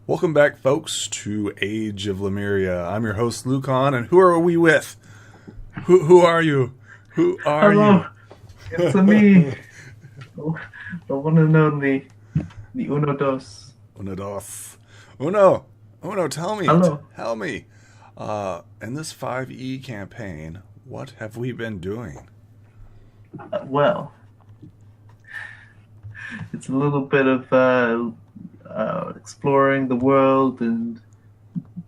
Welcome back, folks, to Age of Lemuria. I'm your host, Lucan, and who are we with? Who are you? Who are Hello, you? it's me, the one and only, the Uno Dos. Uno, dos. Uno, tell me, Hello. tell me. In this 5E campaign, what have we been doing? Well, it's a little bit of exploring the world and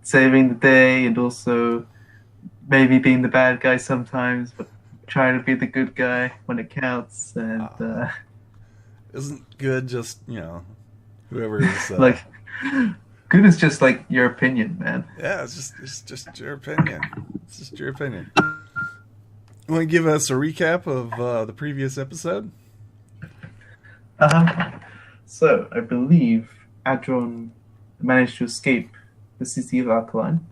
saving the day, and also maybe being the bad guy sometimes, but trying to be the good guy when it counts. And Isn't good just, whoever's, like, good is just like your opinion, man. yeah, it's just your opinion. It's just your opinion. Want to give us a recap of the previous episode? Uh, so I believe Adron managed to escape the city of Alkaline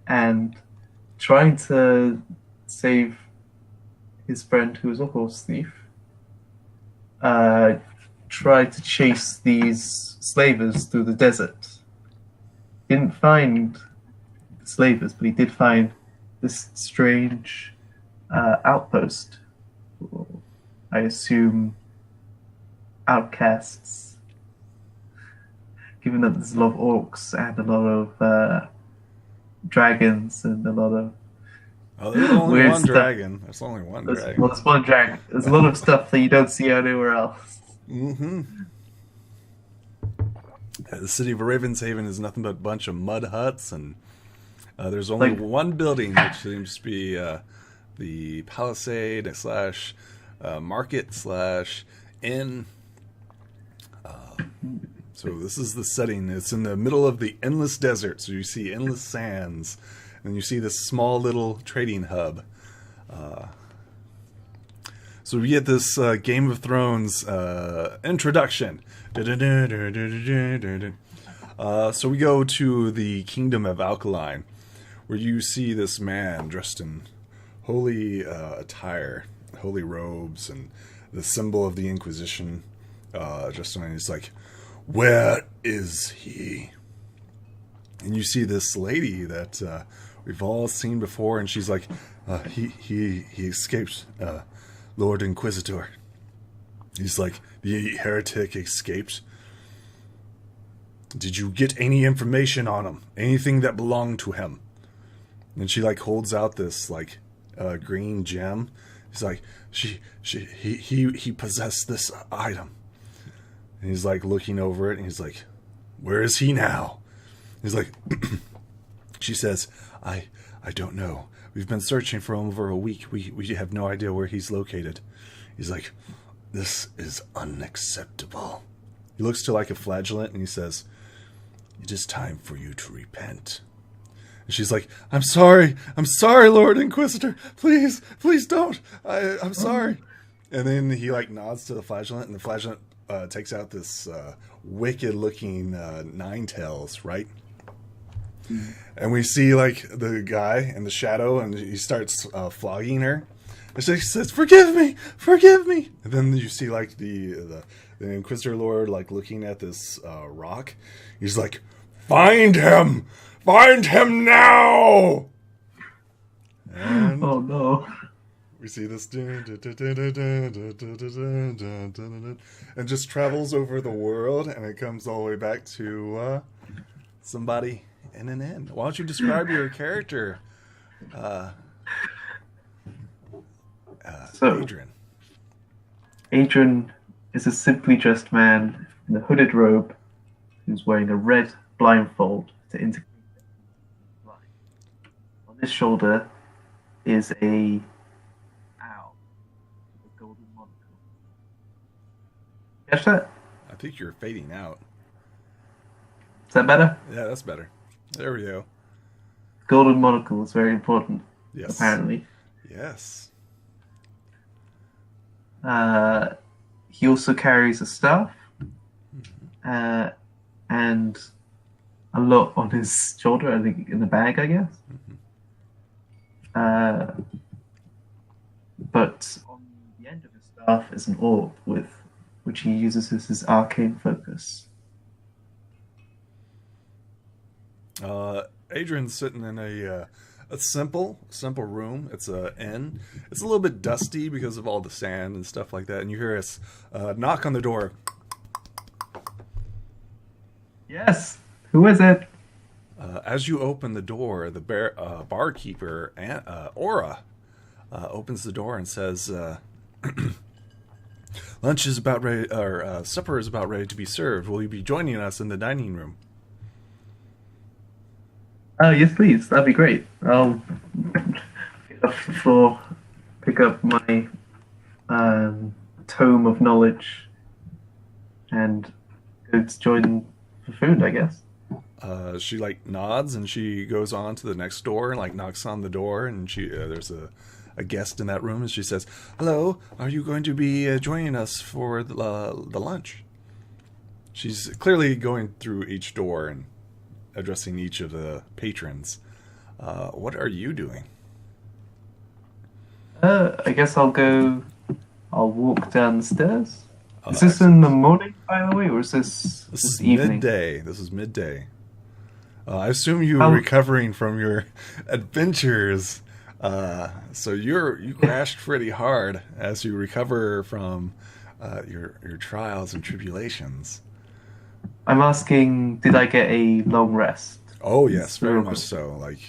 and trying to save his friend who was a horse thief, uh, tried to chase these slavers through the desert. Didn't find the slavers, but he did find this strange outpost. I assume outcasts, given that there's a lot of orcs and a lot of dragons and a lot of Oh, there's only weird one stuff. dragon. There's only one There's, dragon. well, there's one dragon. There's a lot of stuff that you don't see anywhere else. Mm-hmm. The city of Ravenshaven is nothing but a bunch of mud huts, and there's only Like, one building, which seems to be the palisade slash market slash inn. So this is the setting. It's in the middle of the endless desert, so you see endless sands, and you see this small little trading hub. So we get this Game of Thrones introduction. So we go to the Kingdom of Alkaline, where you see this man dressed in holy attire, holy robes, and the symbol of the Inquisition. Just on, he's like, "Where is he?" And you see this lady that we've all seen before, and she's like, "He escaped, Lord Inquisitor." He's like, "The heretic escaped. Did you get any information on him? Anything that belonged to him?" And she like holds out this like green gem. He's like, he possessed this item. And he's like looking over it, and he's like, "Where is he now?" He's like, she says, I don't know. We've been searching for him over a week. We have no idea where he's located." He's like, "This is unacceptable." He looks to like a flagellant, and he says, "It is time for you to repent." And she's like, I'm sorry, Lord Inquisitor. Please don't. I'm sorry." And then he like nods to the flagellant, and the flagellant takes out this wicked looking nine tails, right? And we see like the guy in the shadow, and he starts flogging her. And she says, forgive me." And then you see like the Inquisitor Lord like looking at this rock. He's like, find him now. And Oh no. we see this and just travels over the world, and it comes all the way back to somebody in an inn. Why don't you describe your character, So, Adrian? Adrian is a simply dressed man in a hooded robe who's wearing a red blindfold to indicate that he's blind. On his shoulder is a owl with a golden monocle. Catch that? I think you're fading out. Is that better? Yeah, that's better. There we go. Golden monocle is very important, Yes. apparently. Yes. He also carries a staff and a lot on his shoulder, I think in the bag, I guess. But on the end of his staff is an orb which he uses as his arcane focus. Adrian's sitting in a simple room. It's a inn. It's a little bit dusty because of all the sand and stuff like that. And you hear us knock on the door. Yes. Who is it? As you open the door, the barkeeper, Aura, opens the door and says, "Lunch is about ready, or supper is about ready to be served. Will you be joining us in the dining room?" Yes, please. That'd be great. I'll get off the floor, pick up my tome of knowledge, and go to join the food, I guess. She like nods and she goes on to the next door and like knocks on the door, and she there's a guest in that room, and she says, "Hello, are you going to be joining us for the lunch?" She's clearly going through each door and addressing each of the patrons. What are you doing? I guess I'll go. I'll walk down the stairs. Is this Excellent. in the morning, by the way, or is this This is evening? midday. This is midday. I assume you were How- recovering from your adventures. So you crashed pretty hard as you recover from your trials and tribulations. I'm asking, did I get a long rest? Oh yes, very much so. Like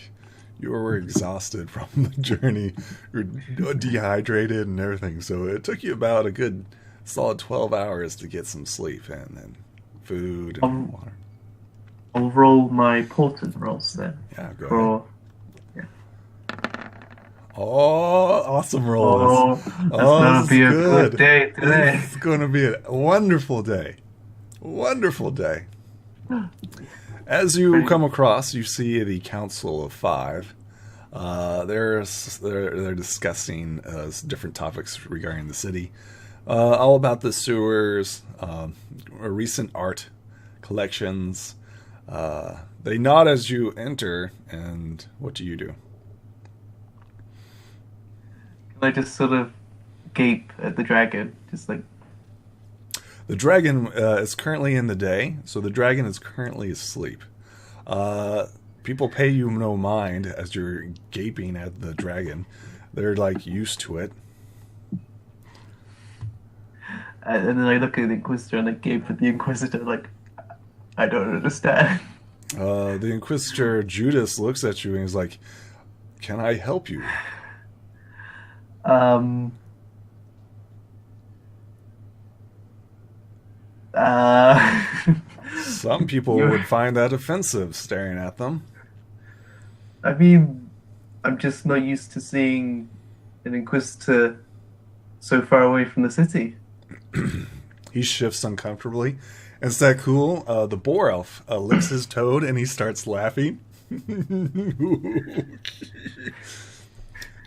you were exhausted from the journey, you're dehydrated and everything. So it took you about a good solid 12 hours to get some sleep and food and water. I'll roll my portent rolls then. Yeah, go ahead. For Oh, awesome rolls. that's gonna this be is a good day today. This is going to be a wonderful day. Wonderful day. As you come across, you see the Council of Five. They're discussing different topics regarding the city. All about the sewers, recent art collections. They nod as you enter, and what do you do? Can I just sort of gape at the dragon? Just like, The dragon is currently in the day, so the dragon is currently asleep. People pay you no mind as you're gaping at the dragon. They're like used to it. and then I look at the Inquisitor and I gape at the Inquisitor like, I don't understand. The Inquisitor Judas looks at you and he's like, "Can I help you?" Um. Uh, Some people You're- would find that offensive staring at them. I mean, I'm just not used to seeing an Inquisitor so far away from the city. He shifts uncomfortably. Is that cool? The boar elf licks his toad and he starts laughing.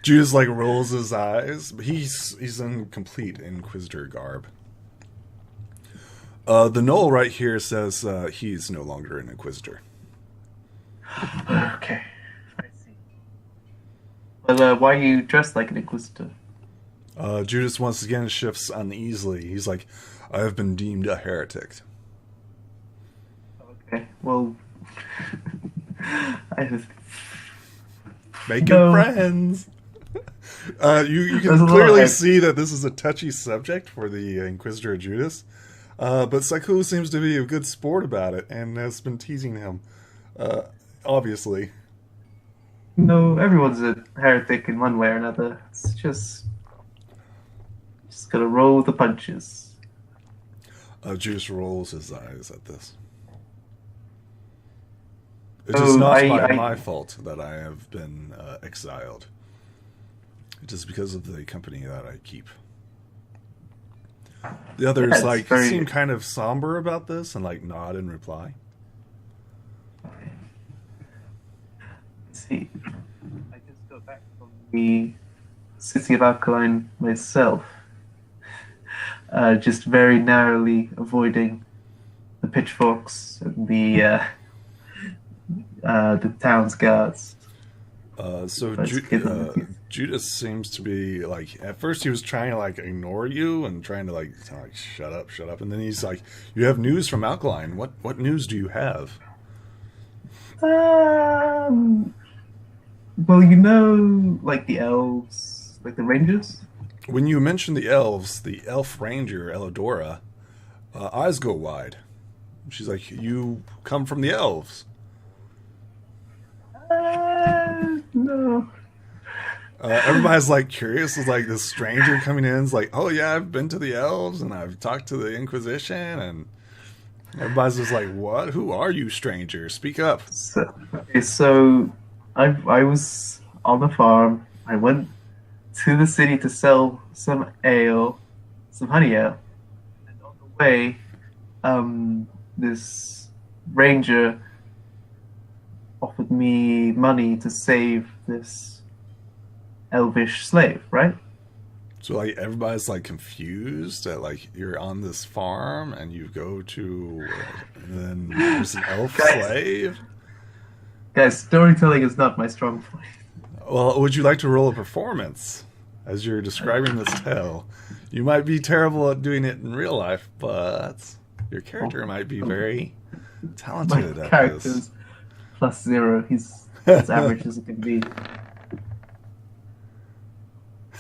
Judas like rolls his eyes. But he's in complete Inquisitor garb. The Knoll right here says he's no longer an Inquisitor. Okay, I see. But why are you dressed like an Inquisitor? Judas once again shifts uneasily. He's like, "I have been deemed a heretic." Okay, well, I just Making No. friends. You There's can a little clearly egg. see that this is a touchy subject for the Inquisitor Judas. But Saku seems to be a good sport about it and has been teasing him. Obviously. no, everyone's a heretic in one way or another. It's just gotta roll with the punches. Judas rolls his eyes at this. It is Oh, not I- my fault that I have been exiled. It is because of the company that I keep. The others That's like very- seem kind of somber about this and like nod in reply. Let's see, I just got back from the city of Alkaline myself. Just very narrowly avoiding the pitchforks and the town's guards. So Let's get them. Judas seems to be like, at first he was trying to like ignore you and trying to like shut up, and then he's like, "You have news from Alkaline. What news do you have?" Um, well, you know, like the elves, like the rangers. When you mention the elves, the elf ranger, Elodora, eyes go wide. She's like, "You come from the elves." No. Everybody's like curious. It's like this stranger coming in is like, "Oh yeah, I've been to the elves and I've talked to the Inquisition." And everybody's just like, "What? Who are you, stranger? Speak up." So I was on the farm. I went to the city to sell some ale, some honey ale, and on the way, this ranger offered me money to save this elvish slave, right? So like everybody's like confused that like you're on this farm and you go to and then there's an elf Guys, slave. guys, storytelling is not my strong point. Well, would you like to roll a performance as you're describing this tale? You might be terrible at doing it in real life, but your character might be very My talented at this. character's +0. He's as average as it can be.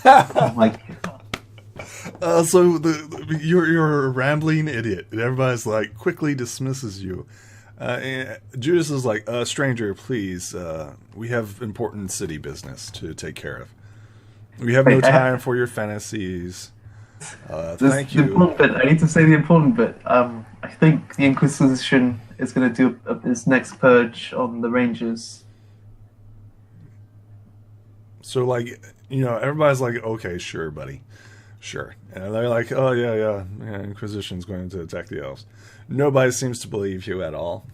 Oh my god. You're a rambling idiot, and everybody's like quickly dismisses you. And Judas is like, stranger, please. We have important city business to take care of. We have no Wait, time for your fantasies. Thank The you. important bit. I need to say the important bit. I think the Inquisition is going to do its next purge on the Rangers. So like, everybody's like, okay, sure, buddy, sure, and they're like, oh yeah, Inquisition's going to attack the elves. Nobody seems to believe you at all.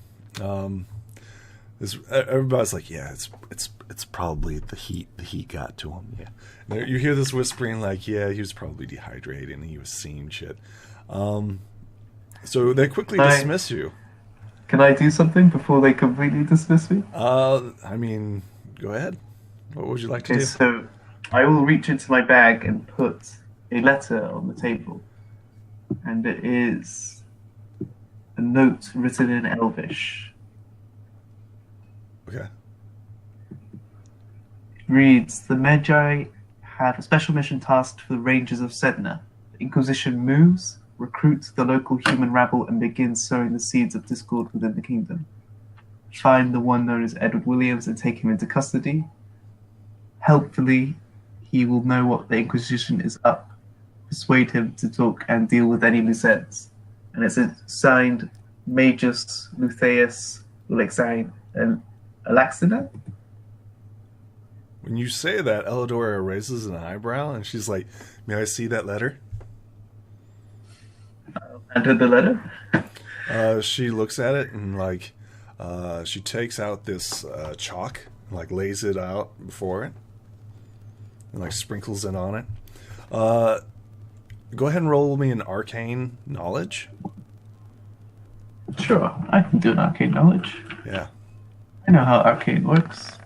Everybody's like, yeah, it's probably the heat. The heat got to him. Yeah, you hear this whispering, like, yeah, he was probably dehydrated and he was seeing shit. So they quickly dismiss you. Can I do something before they completely dismiss me? I mean, go ahead. What would you like to Okay, do? so I will reach into my bag and put a letter on the table, and it is a note written in Elvish. Okay. It reads, "The Magi have a special mission tasked for the Rangers of Sedna. The Inquisition moves, recruits the local human rabble, and begins sowing the seeds of discord within the kingdom. Find the one known as Edward Williams and take him into custody. Helpfully, he will know what the Inquisition is up. Persuade him to talk and deal with any loose ends." And it's signed Magus Lutheus Lexine and Alaxina. When you say that, Elidora raises an eyebrow and she's like, "May I see that letter?" Under the letter. She looks at it and like, she takes out this chalk, and, like lays it out before it, and like sprinkles it on it. Go ahead and roll me an arcane knowledge. Sure, I can do an arcane knowledge. Yeah. I know how arcane works.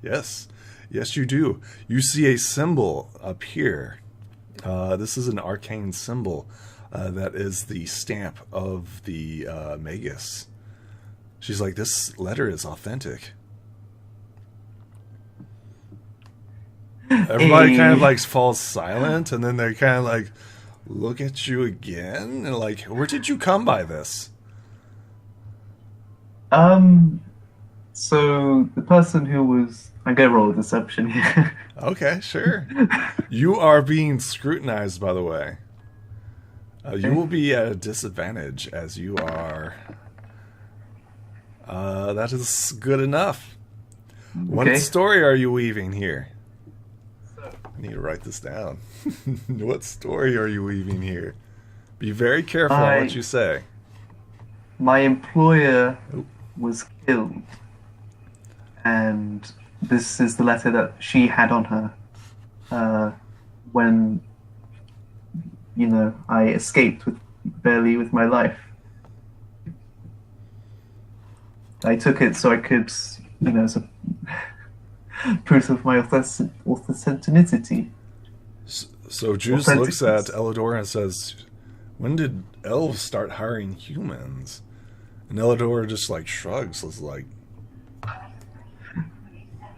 Yes. Yes, you do. You see a symbol appear. This is an arcane symbol that is the stamp of the Magus. She's like, this letter is authentic. Everybody kind of like falls silent, and then they kind of like look at you again, and like, where did you come by this? So the person who was, I'm gonna roll a deception here. Okay, sure. You are being scrutinized, by the way. You will be at a disadvantage as you are. That is good enough. What Okay. story are you weaving here? I need to write this down. What story are you weaving here? Be very careful on what you say. My employer was killed, and this is the letter that she had on her when, I escaped barely with my life. I took it so I could, as a proof of my authenticity. So Juice looks at Elidora and says, "When did elves start hiring humans?" And Elidor just like shrugs. It's like,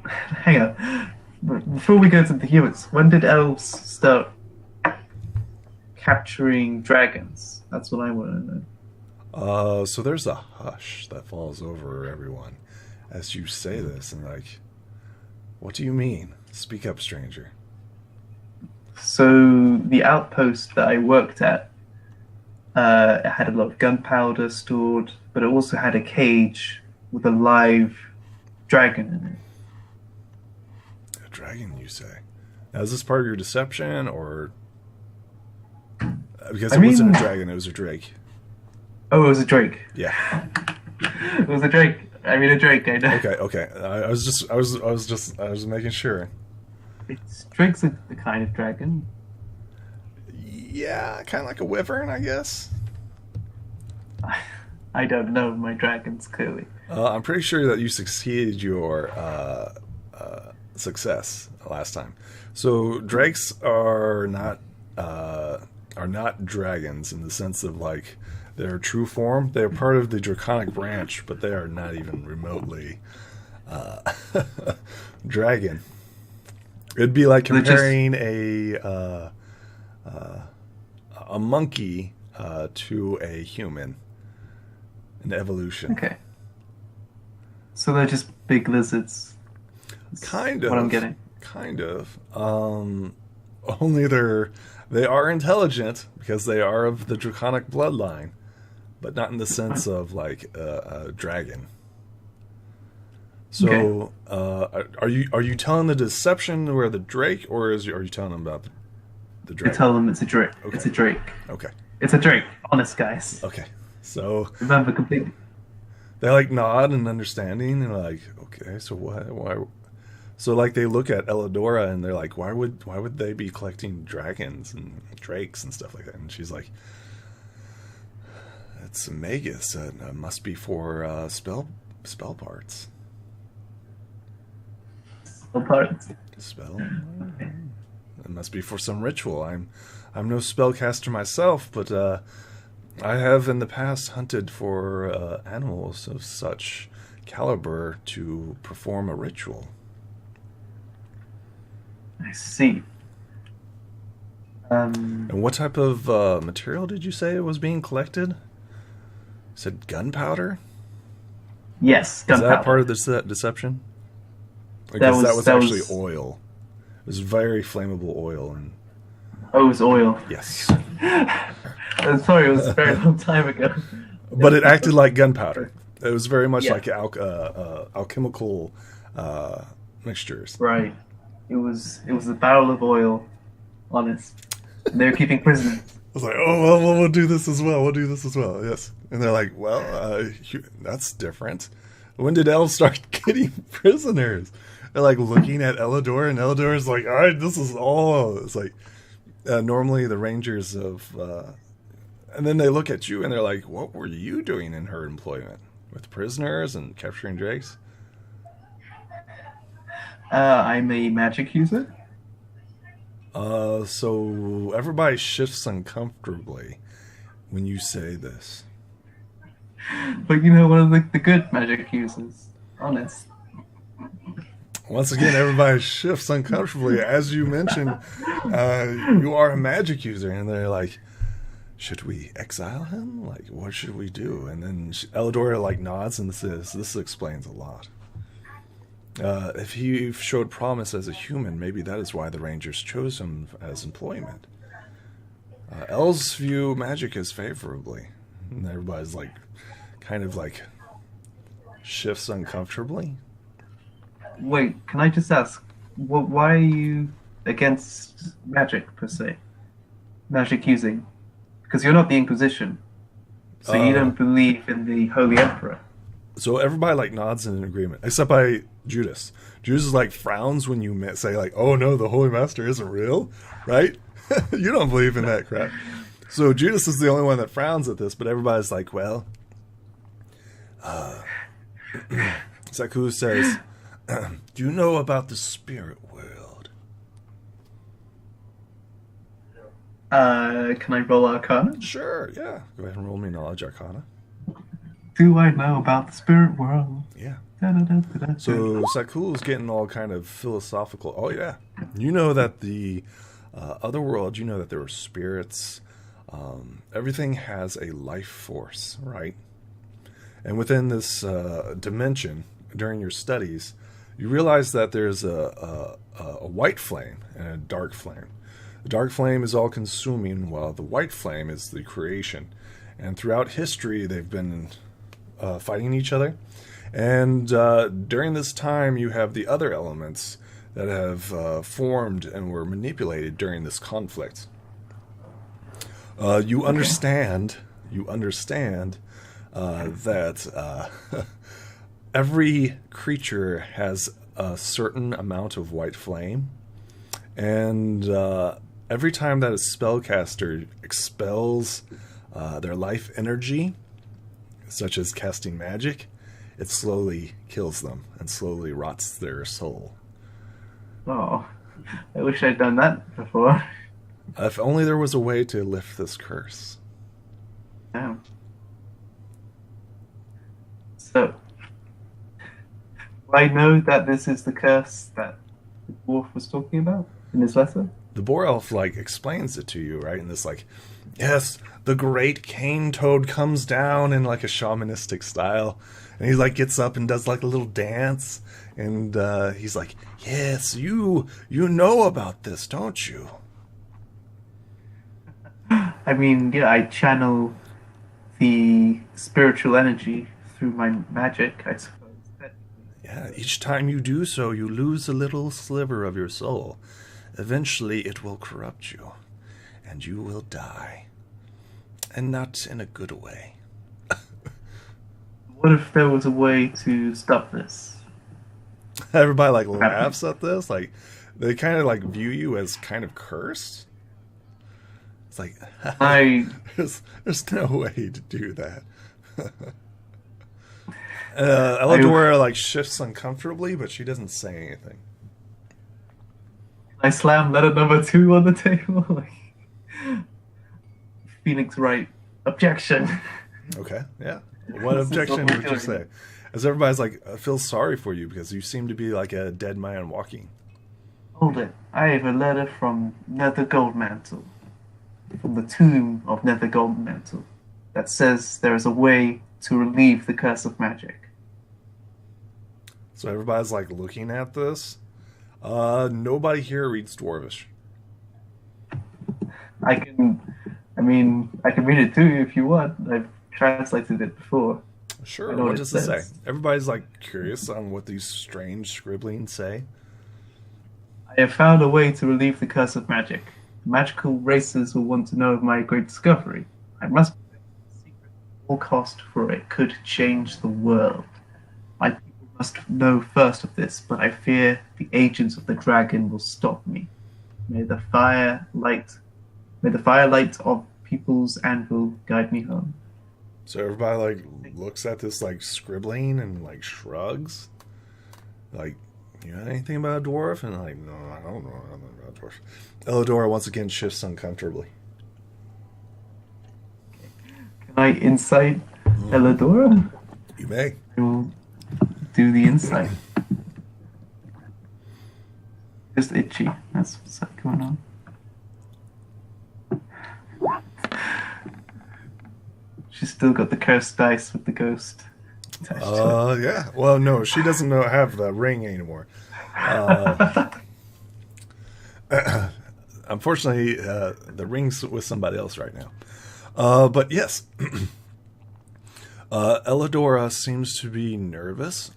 Hang on. But before we go to the humans, when did elves start capturing dragons? That's what I want to know. so there's a hush that falls over everyone as you say this, and like, what do you mean? Speak up, stranger. So the outpost that I worked at, it had a lot of gunpowder stored, but it also had a cage with a live dragon in it. A dragon, you say? Now, is this part of your deception, or because I it wasn't mean- a dragon, it was a drake? Oh, it was a drake. Yeah. It was a drake. I mean, a drake. I know. Okay. I was making sure. Drake's a kind of dragon. Yeah, kind of like a wyvern, I guess. I don't know my dragons clearly. I'm pretty sure that you succeeded your success last time. So drakes are not dragons in the sense of like their true form. They're part of the draconic branch, but they are not even remotely dragon. It'd be like comparing a monkey to a human in evolution. Okay. So they're just big lizards. That's Kind of. what I'm getting. Kind of. Only they are intelligent because they are of the draconic bloodline, but not in the sense of like a dragon. So, are you telling the deception where the drake, or are you telling them about the I drake? tell them it's a drake. Okay. It's a drake. Okay. It's a drake. Honest, guys. Okay. So Remember completely. they like nod in understanding and like, okay, so why? So like they look at Elidora and they're like, why would they be collecting dragons and drakes and stuff like that? And she's like, it's a magus. It must be for spell parts. Parts. Spell. It must be for some ritual. I'm no spellcaster myself, but I have in the past hunted for animals of such caliber to perform a ritual. I see. And what type of material did you say was being collected? You said gunpowder? Yes, Is gunpowder. that part of the deception? Because that was actually oil. It was very flammable oil. And Oh, it was oil. yes. I'm sorry, it was a very long time ago. But it acted like gunpowder. It was very much Yeah. like alchemical mixtures. Right. It was a barrel of oil. Honest. They were keeping prisoners. I was like, oh, well, we'll do this as well. We'll do this as well. Yes. And they're like, well, that's different. When did elves start getting prisoners? They're like looking at Elidor, and Elidor's like, all right, this is all. It's like, normally the rangers of. And then they look at you and they're like, what were you doing in her employment? With prisoners and capturing drakes? I'm a magic user. So everybody shifts uncomfortably when you say this. But you know, one of the good magic users. Honest. Once again, everybody shifts uncomfortably. As you mentioned, you are a magic user, and they're like, should we exile him? Like, what should we do? And then Elidor like nods and says, this explains a lot. If he showed promise as a human, maybe that is why the Rangers chose him as employment. Elves view magic as favorably. And everybody's like, kind of like, shifts uncomfortably. Wait, can I just ask, why are you against magic per se? Magic using? Because you're not the Inquisition, so you don't believe in the Holy Emperor. So everybody like nods in agreement, except by Judas. Judas is like frowns when you say like, "Oh no, the Holy Master isn't real," right? You don't believe in that crap. So Judas is the only one that frowns at this, but everybody's like, "Well," Saku says, "Do you know about the spirit world?" Can I roll Arcana? Sure, yeah. Go ahead and roll me knowledge arcana. do I know about the spirit world? Yeah. Da-da-da-da-da. So Sakul's getting all kind of philosophical. Oh yeah, you know that the other world. You know that there were spirits. Everything has a life force, right? And within this dimension, during your studies, you realize that there's a white flame and a dark flame. The dark flame is all consuming, while the white flame is the creation. And throughout history, they've been fighting each other. And during this time, you have the other elements that have formed and were manipulated during this conflict. You understand that every creature has a certain amount of white flame, and every time that a spellcaster expels their life energy, such as casting magic, it slowly kills them and slowly rots their soul. Oh, I wish I'd done that before. If only there was a way to lift this curse. Yeah. So, I know that this is the curse that the dwarf was talking about in his letter. The boar elf explains it to you, right? And this yes, the great cane toad comes down in a shamanistic style, and he gets up and does a little dance, and he's like, yes, you know about this, don't you? I mean, yeah, I channel the spiritual energy through my magic, I suppose. Yeah, each time you do so, you lose a little sliver of your soul. Eventually, it will corrupt you, and you will die. And not in a good way. What if there was a way to stop this? Everybody laughs at this. They kind of view you as kind of cursed. It's there's no way to do that. Elidora shifts uncomfortably, but she doesn't say anything. I slam letter number 2 on the table. Phoenix Wright, objection. Okay, yeah. What objection would you say? As everybody's I feel sorry for you because you seem to be a dead man walking. Hold it. I have a letter from Nether Goldmantle, from the tomb of Nether Goldmantle, that says there is a way to relieve the curse of magic. So everybody's looking at this. Nobody here reads Dwarvish. I can read it to you if you want. I've translated it before. Sure, what does it say? Everybody's curious on what these strange scribblings say. I have found a way to relieve the curse of magic. Magical races will want to know of my great discovery. I must protect the secret at all cost, for it could change the world. My people must know first of this, but I fear the agents of the dragon will stop me. May the firelight of people's anvil guide me home. So everybody looks at this scribbling and shrugs. You know anything about a dwarf? And no, I don't know nothing about a dwarf. Elidora once again shifts uncomfortably. Can I insight Elidora? You may. I will do the insight. Just itchy. That's what's going on. She's still got the cursed dice with the ghost attached to it. Yeah. Well, no, she doesn't have the ring anymore. Unfortunately, the ring's with somebody else right now. But yes, Elidora seems to be nervous.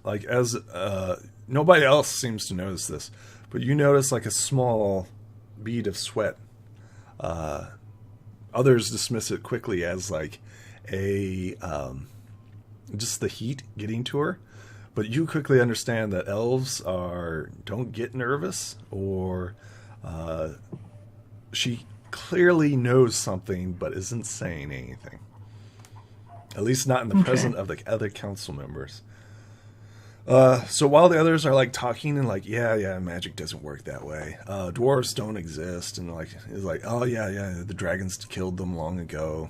Nobody else seems to notice this, but you notice a small bead of sweat. Others dismiss it quickly as just the heat getting to her, but you quickly understand that elves don't get nervous, or she clearly knows something but isn't saying anything, at least not in the presence of the other council members. So while the others are talking and yeah, magic doesn't work that way, dwarves don't exist, and it's oh yeah, the dragons killed them long ago.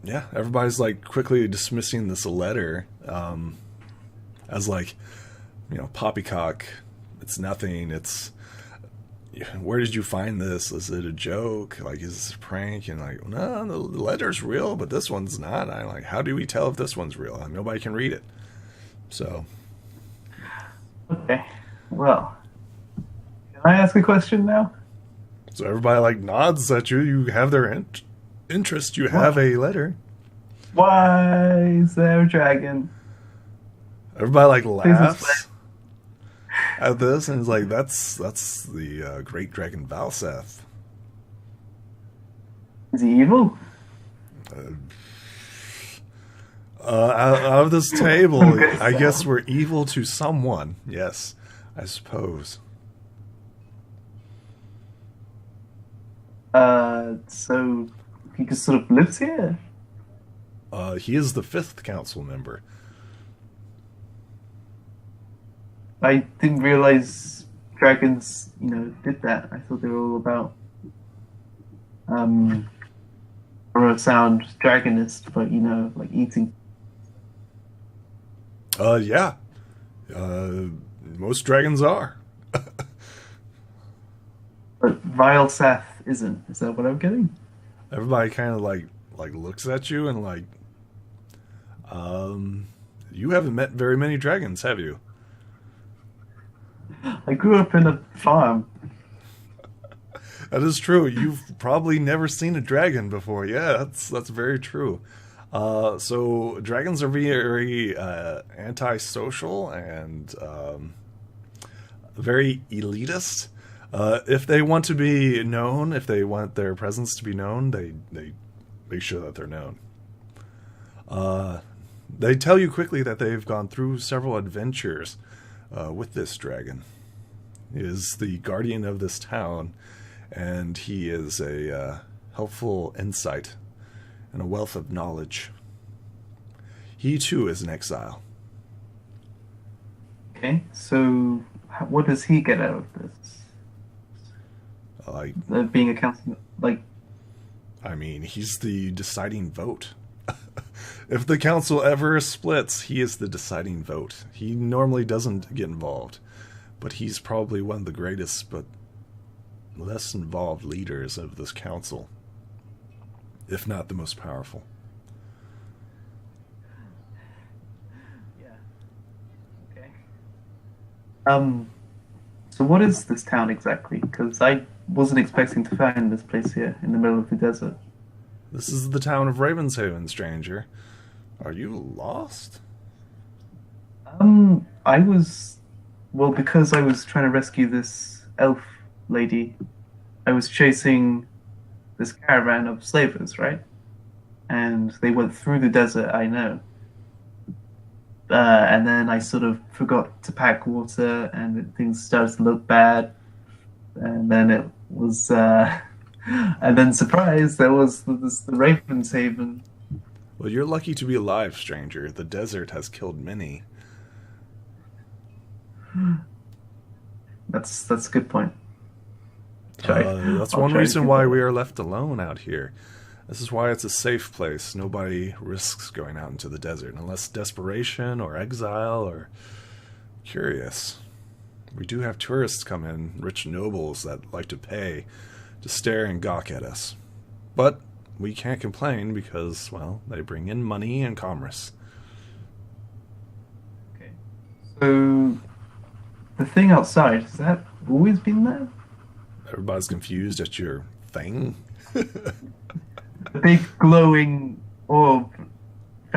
yeah, everybody's like quickly dismissing this letter as like, poppycock. It's nothing. It's where did you find this? Is it a joke? Like, is this a prank? And like, no, the letter's real, but this one's not. I'm like, how do we tell if this one's real? Nobody can read it. So, Okay. Well, can I ask a question now? so everybody like nods at you. You have their interest. You have a letter. Why is there a dragon? Everybody like Please laughs at this, and it's like that's the great dragon Valseth. Is he evil? Out of this table, I guess we're evil to someone. Yes, I suppose. So he just sort of lives here? He is the 5th council member. I didn't realize dragons, did that. I thought they were all about, from a sound dragonist, but, like eating. Yeah. Most dragons are. But Vile Sath isn't. Is that what I'm getting? Everybody kind of like looks at you and like, you haven't met very many dragons, have you? I grew up in a farm. That is true. You've probably never seen a dragon before. Yeah, that's very true. So dragons are very antisocial and very elitist. If they want to be known, if they want their presence to be known, they make sure that they're known. They tell you quickly that they've gone through several adventures with this dragon. He is the guardian of this town, and he is a helpful insight and a wealth of knowledge. He too is an exile. Okay, so what does he get out of this? Like, Being a councilman, I mean, he's the deciding vote. If the council ever splits, he is the deciding vote. He normally doesn't get involved, but he's probably one of the greatest but less involved leaders of this council, if not the most powerful. yeah. Okay. So what is this town exactly? Because I wasn't expecting to find this place here in the middle of the desert. This is the town of Ravenshaven, stranger. Are you lost? Because I was trying to rescue this elf lady, I was chasing this caravan of slavers, right? And they went through the desert, I know. And then I sort of forgot to pack water, and things started to look bad. And then it was, and then surprise, there was the Ravenshaven. Well, you're lucky to be alive, stranger. The desert has killed many. That's a good point. That's one reason why we are left alone out here. This is why it's a safe place. Nobody risks going out into the desert unless desperation or exile or curious. We do have tourists come in, rich nobles that like to pay to stare and gawk at us. But we can't complain because, well, they bring in money and commerce. Okay. So the thing outside, has that always been there? Everybody's confused at your thing. The big glowing orb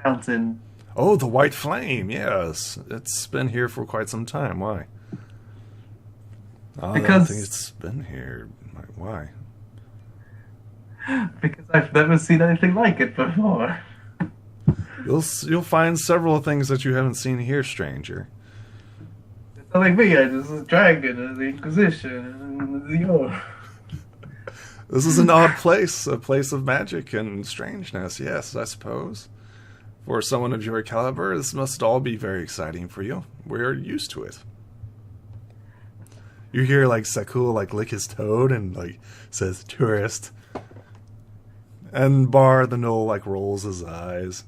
fountain. Oh, the white flame, yes. It's been here for quite some time. Why? I don't think it's been here. Why? Because I've never seen anything like it before. You'll find several things that you haven't seen here, stranger. It's not like me, I just a dragon and the Inquisition and the orb. This is an odd place, a place of magic and strangeness, yes, I suppose. For someone of your caliber, this must all be very exciting for you. We're used to it. You hear like Sakul like lick his toad and like says tourist. And Bar the Knoll like rolls his eyes.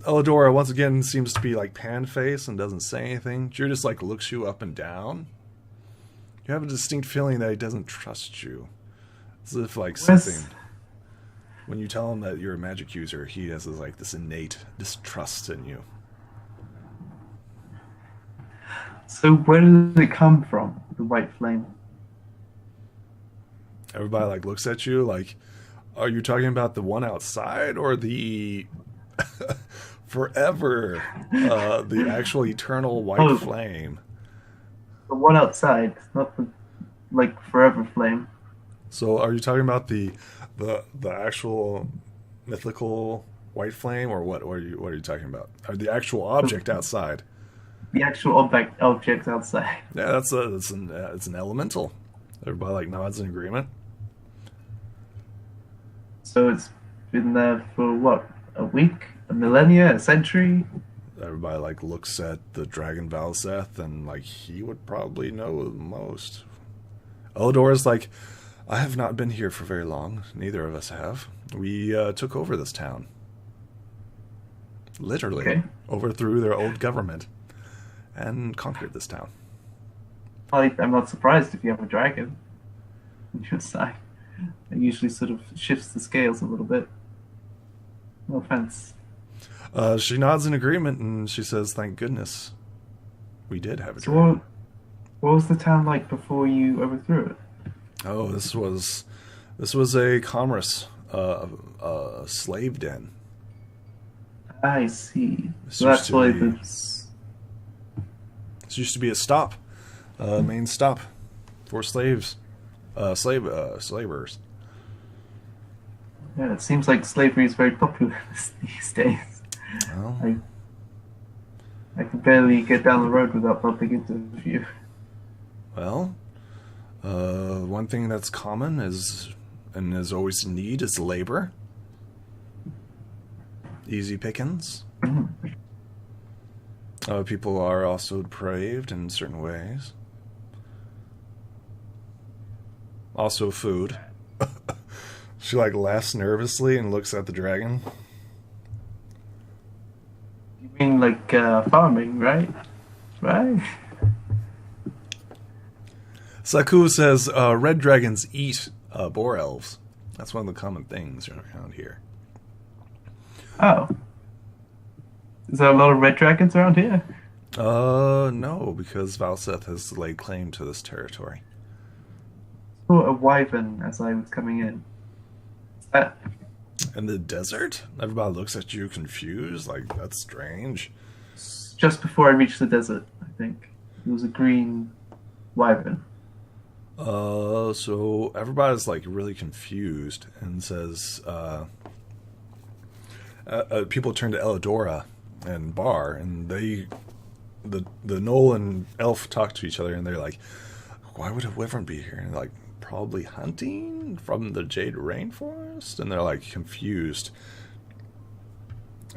Elidora once again seems to be like pan-faced and doesn't say anything. Judas like looks you up and down. You have a distinct feeling that he doesn't trust you. As if like something. When you tell him that you're a magic user, he has like this innate distrust in you. So where did it come from? The white flame. Everybody like looks at you like, are you talking about the one outside or the forever, the actual eternal white flame? The one outside, not the like forever flame. So are you talking about the actual mythical white flame, or what? What are you talking about? Or the actual object outside? The actual object outside. Yeah, it's an elemental. Everybody like nods in agreement. So it's been there for what? A week? A millennia? A century? Everybody like looks at the dragon Valseth, and like he would probably know the most. Elidora's like, I have not been here for very long. Neither of us have. We took over this town. Literally overthrew their old government and conquered this town. I'm not surprised if you have a dragon on your side. It usually sort of shifts the scales a little bit. No offense. She nods in agreement and she says, "Thank goodness we did have a dragon." What was the town like before you overthrew it? Oh, this was a commerce, slave den. I see. So that's why this used to be a stop, main stop for slaves, slavers. Yeah, it seems like slavery is very popular these days. Well, I can barely get down the road without bumping into a few. Well, one thing that's common is, and is always in need, is labor. Easy pickings. People are also depraved in certain ways. Also food. She like laughs nervously and looks at the dragon. You mean like farming, right? Right? Saku says red dragons eat boar elves. That's one of the common things around here. Oh. Is there a lot of red dragons around here? No, because Valseth has laid claim to this territory. I saw a wyvern as I was coming in. Is that... In the desert? Everybody looks at you confused, like, that's strange. Just before I reached the desert, I think. It was a green wyvern. So everybody's like really confused and says, people turn to Elidora and Bar, and the Knoll and Elf talk to each other, and they're like, why would a wyvern be here? And they're like, probably hunting from the Jade Rainforest? And they're like confused.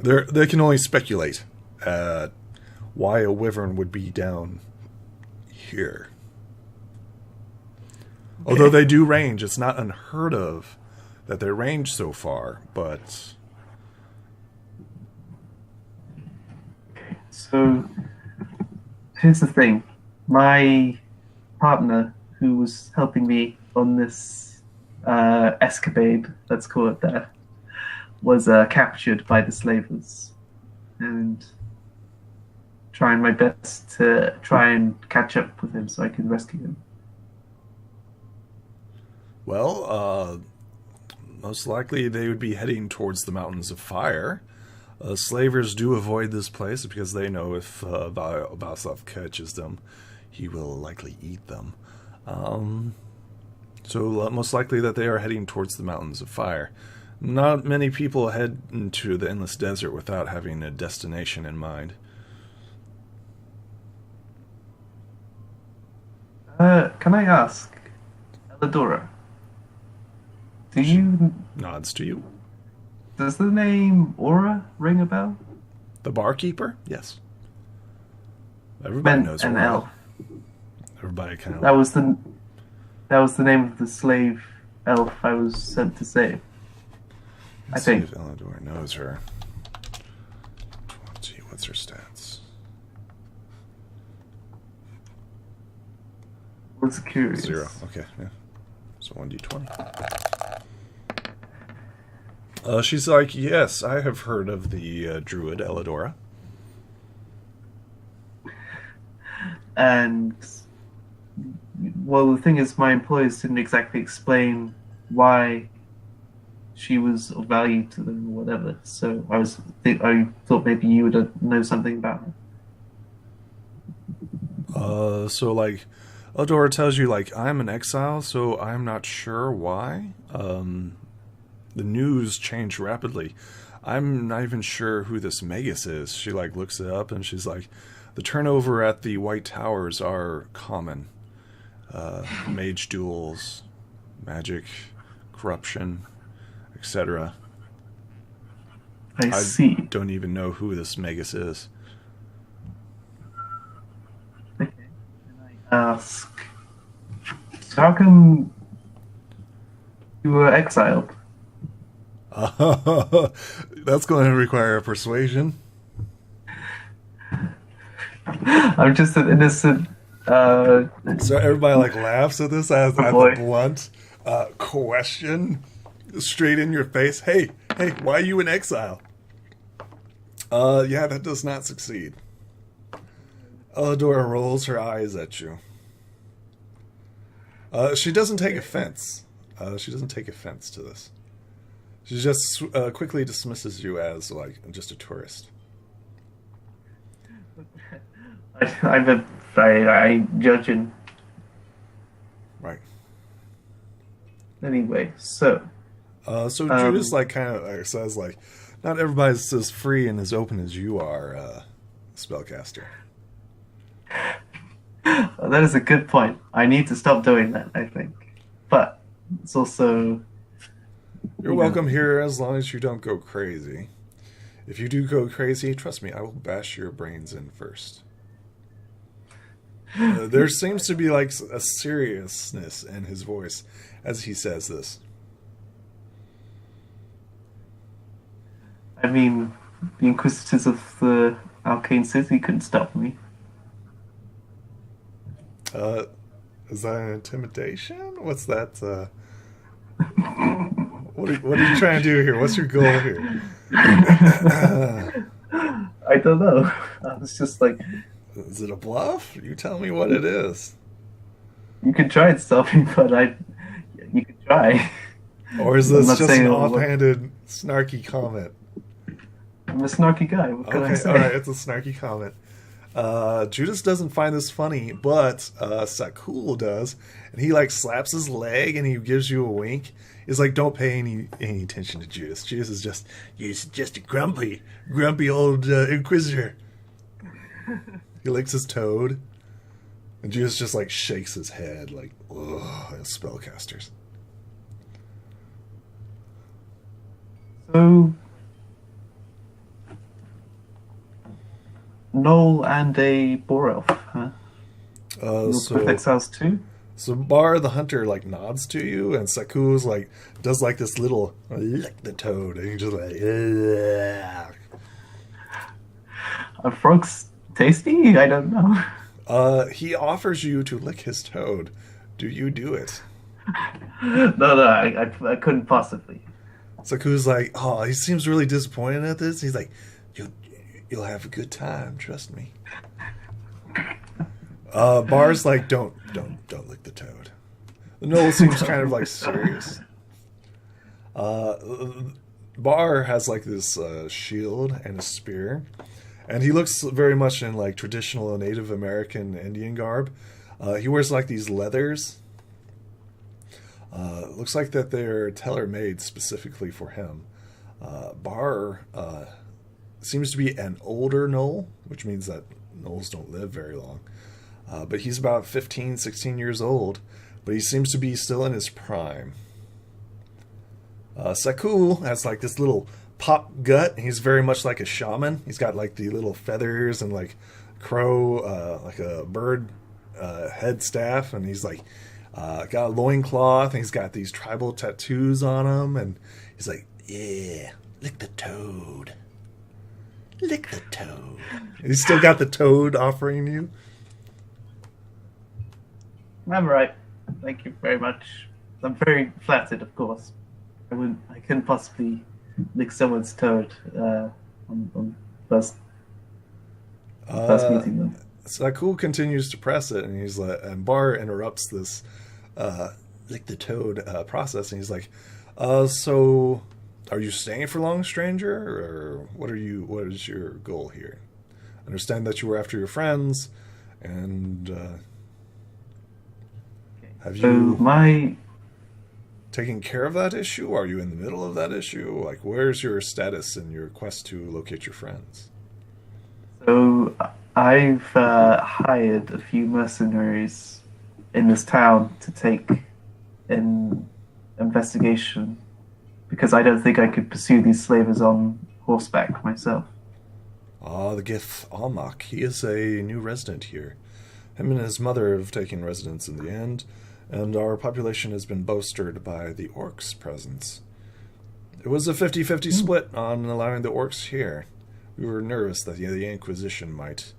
They can only speculate at why a wyvern would be down here. Although they do range, it's not unheard of that they range so far, but... So, here's the thing. My partner, who was helping me on this escapade, let's call it that, was captured by the slavers. And trying my best to try and catch up with him so I can rescue him. Well, most likely they would be heading towards the Mountains of Fire. Slavers do avoid this place because they know if Valseth catches them, he will likely eat them. So most likely that they are heading towards the Mountains of Fire. Not many people head into the Endless Desert without having a destination in mind. Can I ask, Elidora, do you... Nods to you. Does the name Aura ring a bell? The barkeeper? Yes. Everybody knows an Aura. elf. Everybody kind of... That was the name of the slave elf I was sent to save. I Let's see think. if Elidor knows her. 20. What's her stats? I was curious. 0. Okay, yeah. So 1d20. She's like, yes, I have heard of the druid Elidora. And well, the thing is, my employers didn't exactly explain why she was of value to them or whatever. So I thought maybe you would know something about her. So like, Elidora tells you like, I'm an exile, so I'm not sure why. The news changed rapidly. I'm not even sure who this Magus is. She like looks it up and she's like, the turnover at the White Towers are common. Mage duels, magic, corruption, etc. I see. Don't even know who this Magus is. Okay. And I ask, so how come you were exiled? That's going to require a persuasion. I'm just an innocent. So everybody like laughs at this as at boy. the blunt question straight in your face. Hey, why are you in exile? Yeah, that does not succeed. Elidora rolls her eyes at you. She doesn't take offense. She doesn't take offense to this. She just quickly dismisses you as like just a tourist. I'm judging. Right. Anyway, so So Judas like kind of says like, not everybody's as free and as open as you are, spellcaster. that is a good point. I need to stop doing that, I think. But it's also You're welcome here as long as you don't go crazy. If you do go crazy, trust me, I will bash your brains in first. There seems to be like a seriousness in his voice as he says this. I mean, the Inquisitors of the Arcane City couldn't stop me. Is that an intimidation? What's that? What are you trying to do here? What's your goal here? I don't know. I was just like, Is it a bluff? You tell me what it is. you could try and stop me, but you could try. Or is I'm this not just saying an it'll work. offhanded, snarky comment? I'm a snarky guy. What can I Okay, say? alright, it's a snarky comment. Judas doesn't find this funny, but Sakul does, and he like slaps his leg and he gives you a wink. He's like, don't pay any attention to Judas. Judas is just a grumpy old inquisitor. He licks his toad, and Judas just like shakes his head like, ugh, spellcasters. So, Noel and a Boar Elf, huh? You're with Exiles too? So Bar the Hunter like nods to you, and Saku's like does like this little lick the toad, and he just like, ugh. Are frogs tasty? I don't know. He offers you to lick his toad. Do you do it? No, I couldn't possibly. Saku's like, oh, he seems really disappointed at this. He's like, you'll have a good time, trust me. Bar's like, don't lick the toad. Noel seems kind of like serious. Bar has like this shield and a spear, and he looks very much in like traditional Native American Indian garb. He wears like these leathers. Looks like that they're tailor-made specifically for him. Bar seems to be an older Knoll, which means that Knolls don't live very long. But he's about 15, 16 years old, but he seems to be still in his prime. Sakul has like this little pop gut. He's very much like a shaman. He's got like the little feathers and like crow, like a bird head staff, and he's like got a loincloth, and he's got these tribal tattoos on him, and he's like, Yeah, lick the toad. Lick the toad. He's still got the toad offering you? I'm right. Thank you very much. I'm very flattered, of course. I couldn't possibly lick someone's toad on first meeting them. Sakul continues to press it, and he's like, and Bar interrupts this lick the toad process, and he's like, so are you staying for long, stranger, or what is your goal here? I understand that you were after your friends, and have you taken care of that issue? Are you in the middle of that issue? Like, where's your status in your quest to locate your friends? So I've hired a few mercenaries in this town to take an investigation because I don't think I could pursue these slavers on horseback myself. The Gith Almach. He is a new resident here. Him and his mother have taken residence in the end, and our population has been bolstered by the orcs' presence. It was a 50-50 split on allowing the orcs here. We were nervous that the Inquisition might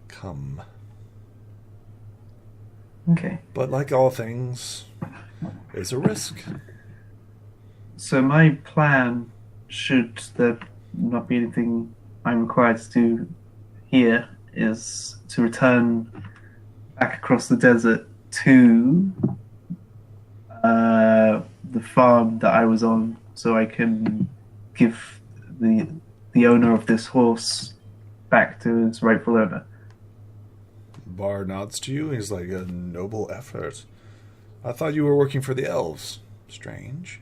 come. Okay. But like all things, it's a risk. So my plan, should there not be anything I'm required to do here, is to return back across the desert to the farm that I was on, so I can give the owner of this horse back to its rightful owner. Bar nods to you. He's like, a noble effort. I thought you were working for the elves. Strange.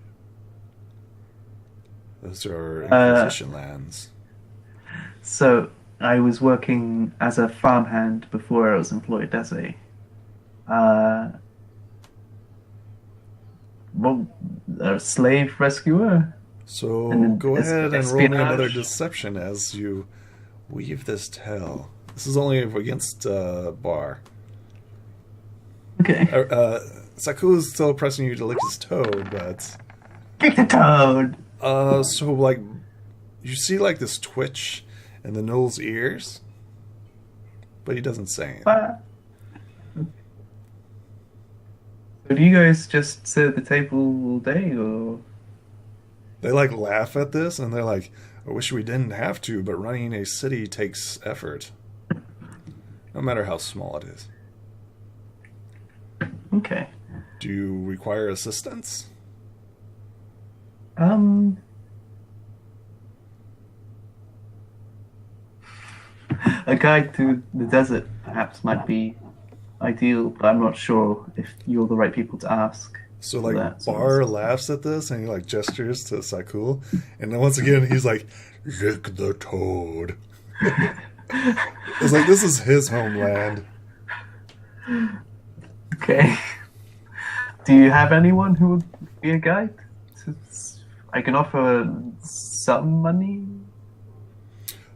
Those are Inquisition lands. So I was working as a farmhand before I was employed as a slave rescuer. So go ahead and roll me another deception as you weave this tale. This is only against Bar. Okay. Saku's still pressing you to lick his toad, but... Lick the toad! So, like, you see, like, this twitch in the gnoll's ears, but he doesn't say anything. So do you guys just sit at the table all day, or...? They, like, laugh at this, and they're like, I wish we didn't have to, but running a city takes effort. No matter how small it is. Okay. Do you require assistance? A guide to the desert perhaps might be ideal, but I'm not sure if you're the right people to ask. So, like, Bar laughs at this, and he, like, gestures to Sakul, and then once again, he's like, lick the toad. It's like, this is his homeland. Okay. Do you have anyone who would be a guide? I can offer some money.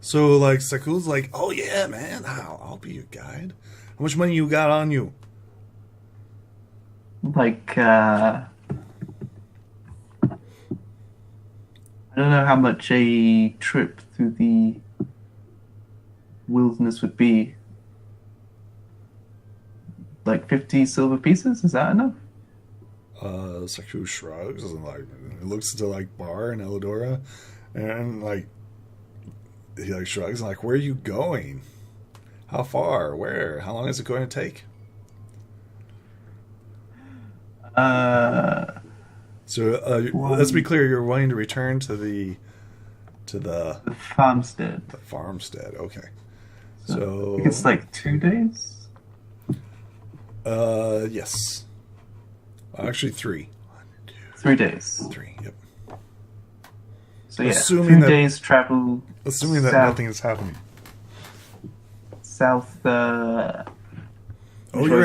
So, like, Sakul's like, oh yeah, man, I'll be your guide. How much money you got on you? Like, I don't know how much a trip through the wilderness would be. Like 50 silver pieces? Is that enough? Sakul shrugs and, like, looks to, like, Bar and Elidora, and, like, he, like, shrugs and, like, where are you going? How far? Where? How long is it going to take? Let's be clear. You're wanting to return to the farmstead. The farmstead. Okay. So I think it's like 2 days. Yes. Actually, 3. 3 days. 3. Yep. So yeah, assuming 2 days travel. Assuming that nothing is happening. South. You're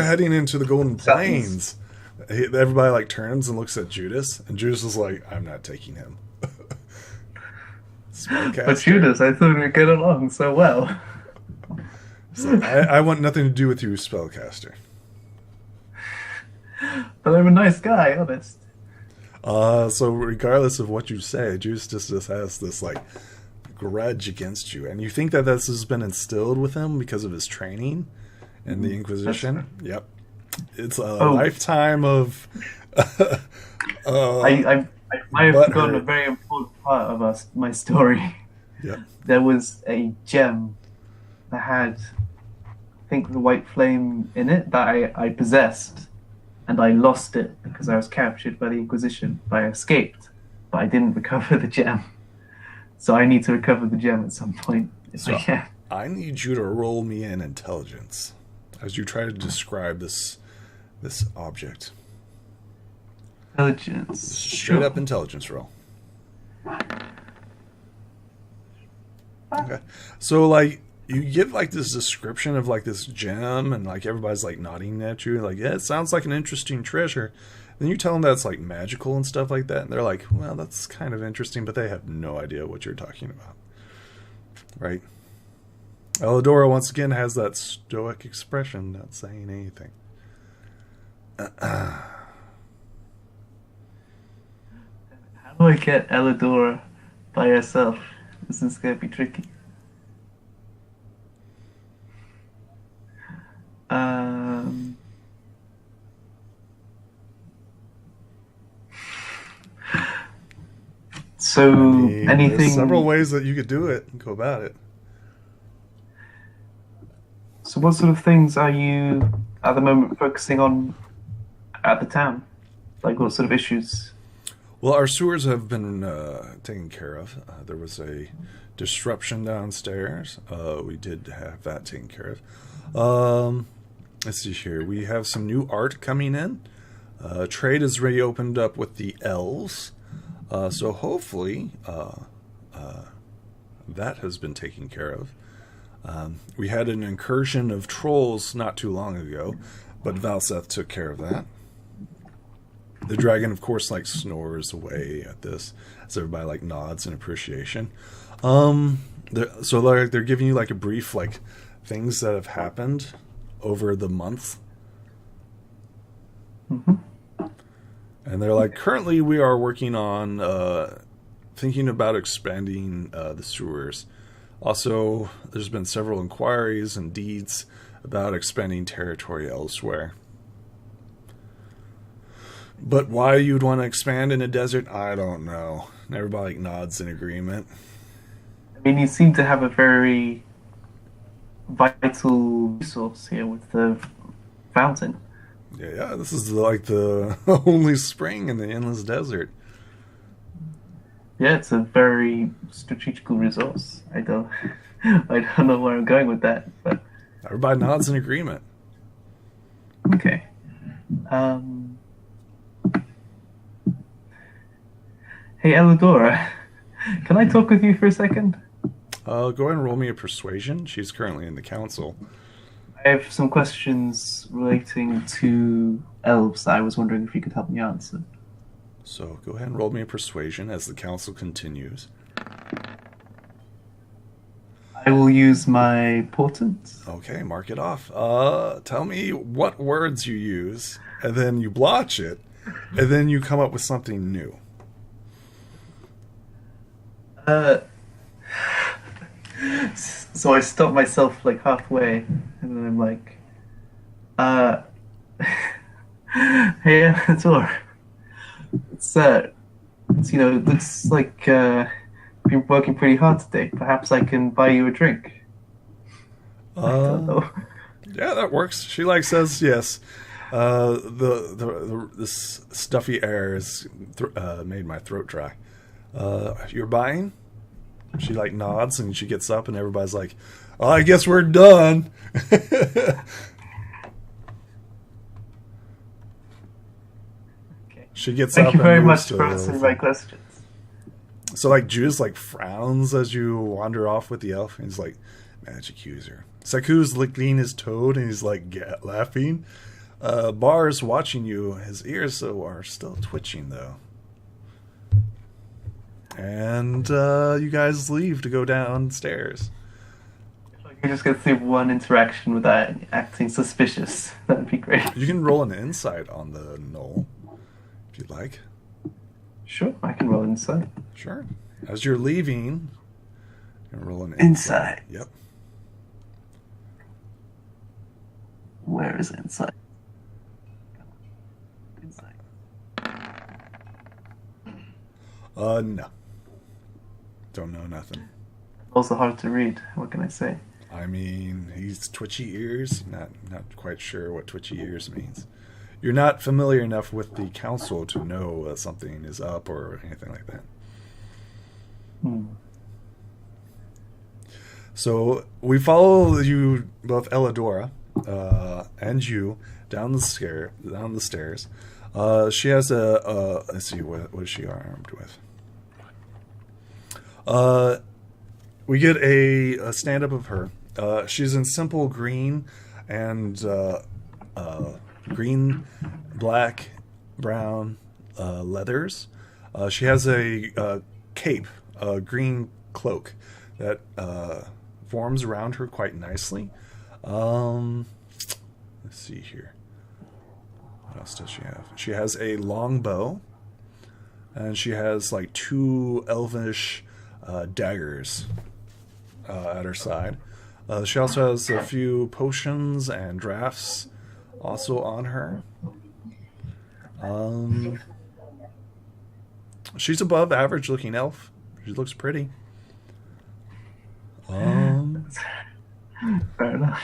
heading into the Golden Plains. Everybody, like, turns and looks at Judas, and Judas is like, I'm not taking him. But Judas, I thought we'd get along so well. So I want nothing to do with you, spellcaster. But I'm a nice guy, honest. So regardless of what you say, Juice just has this like grudge against you, and you think that this has been instilled with him because of his training in the Inquisition. Yep, it's a lifetime of. I might have forgotten a very important part of my story. Yep. There was a gem that had, I think, the white flame in it that I possessed, and I lost it because I was captured by the Inquisition. But I escaped, but I didn't recover the gem. So I need to recover the gem at some point if I can. I need you to roll me an intelligence as you try to describe this object. Intelligence. Straight up intelligence roll. Okay. So like you give like this description of like this gem, and like everybody's like nodding at you, like, yeah, it sounds like an interesting treasure. Then you tell them that it's like magical and stuff like that, and they're like, well, that's kind of interesting, but they have no idea what you're talking about. Right? Elidora once again has that stoic expression, not saying anything. How do I get Elidora by herself? This is going to be tricky. So anything? There's several ways that you could do it and go about it. So what sort of things are you at the moment focusing on at the town? Like what sort of issues? Well, our sewers have been taken care of. There was a disruption downstairs. We did have that taken care of. Let's see here. We have some new art coming in. Trade is reopened up with the elves. So hopefully that has been taken care of. We had an incursion of trolls not too long ago, but Valseth took care of that. The dragon, of course, like snores away at this, as everybody like nods in appreciation. So they're giving you like a brief like things that have happened over the month. Mm-hmm. And they're like, currently we are working on thinking about expanding the sewers. Also, there's been several inquiries and deeds about expanding territory elsewhere. But why you'd want to expand in a desert, I don't know. And everybody nods in agreement. I mean, you seem to have a very vital resource here with the fountain. Yeah, this is like the only spring in the endless desert. Yeah, it's a very strategical resource. I don't know where I'm going with that, but everybody nods in agreement. Okay. Hey, Elidora, can I talk with you for a second? Go ahead and roll me a persuasion. She's currently in the council. I have some questions relating to elves that I was wondering if you could help me answer. So go ahead and roll me a persuasion as the council continues. I will use my portent. Okay, mark it off. Tell me what words you use, and then you blotch it, and then you come up with something new. So I stop myself like halfway, and then I'm like, hey, Elidora. It's you know, it looks like you've been working pretty hard today. Perhaps I can buy you a drink. I don't know. Yeah, that works. She like says yes. This stuffy air has made my throat dry. You're buying? She like nods and she gets up and everybody's like, oh, I guess we're done. She gets Thank up. you very and much for answering my questions. So like Judas like frowns as you wander off with the elf, and he's like, magic user. Saku's licking his toad and he's like laughing. Bar's watching you. His ears are still twitching though. And you guys leave to go downstairs. If I could just get through one interaction without acting suspicious, that'd be great. You can roll an insight on the knoll if you'd like. Sure, I can roll insight. Sure. As you're leaving, you're gonna roll an Insight. Yep. Where is insight? Insight. No. Don't know nothing. Also hard to read. What can I say? I mean, he's twitchy ears. Not quite sure what twitchy ears means. You're not familiar enough with the council to know something is up or anything like that. So we follow you, both Elidora and you, down the stairs. She has a let's see, what is she armed with? We get a stand up of her. She's in simple green and green, black, brown leathers. She has a cape, a green cloak that forms around her quite nicely. Let's see here. What else does she have? She has a long bow, and she has like two elvish daggers at her side. She also has a few potions and drafts also on her. She's above average looking elf. She looks pretty. Fair enough.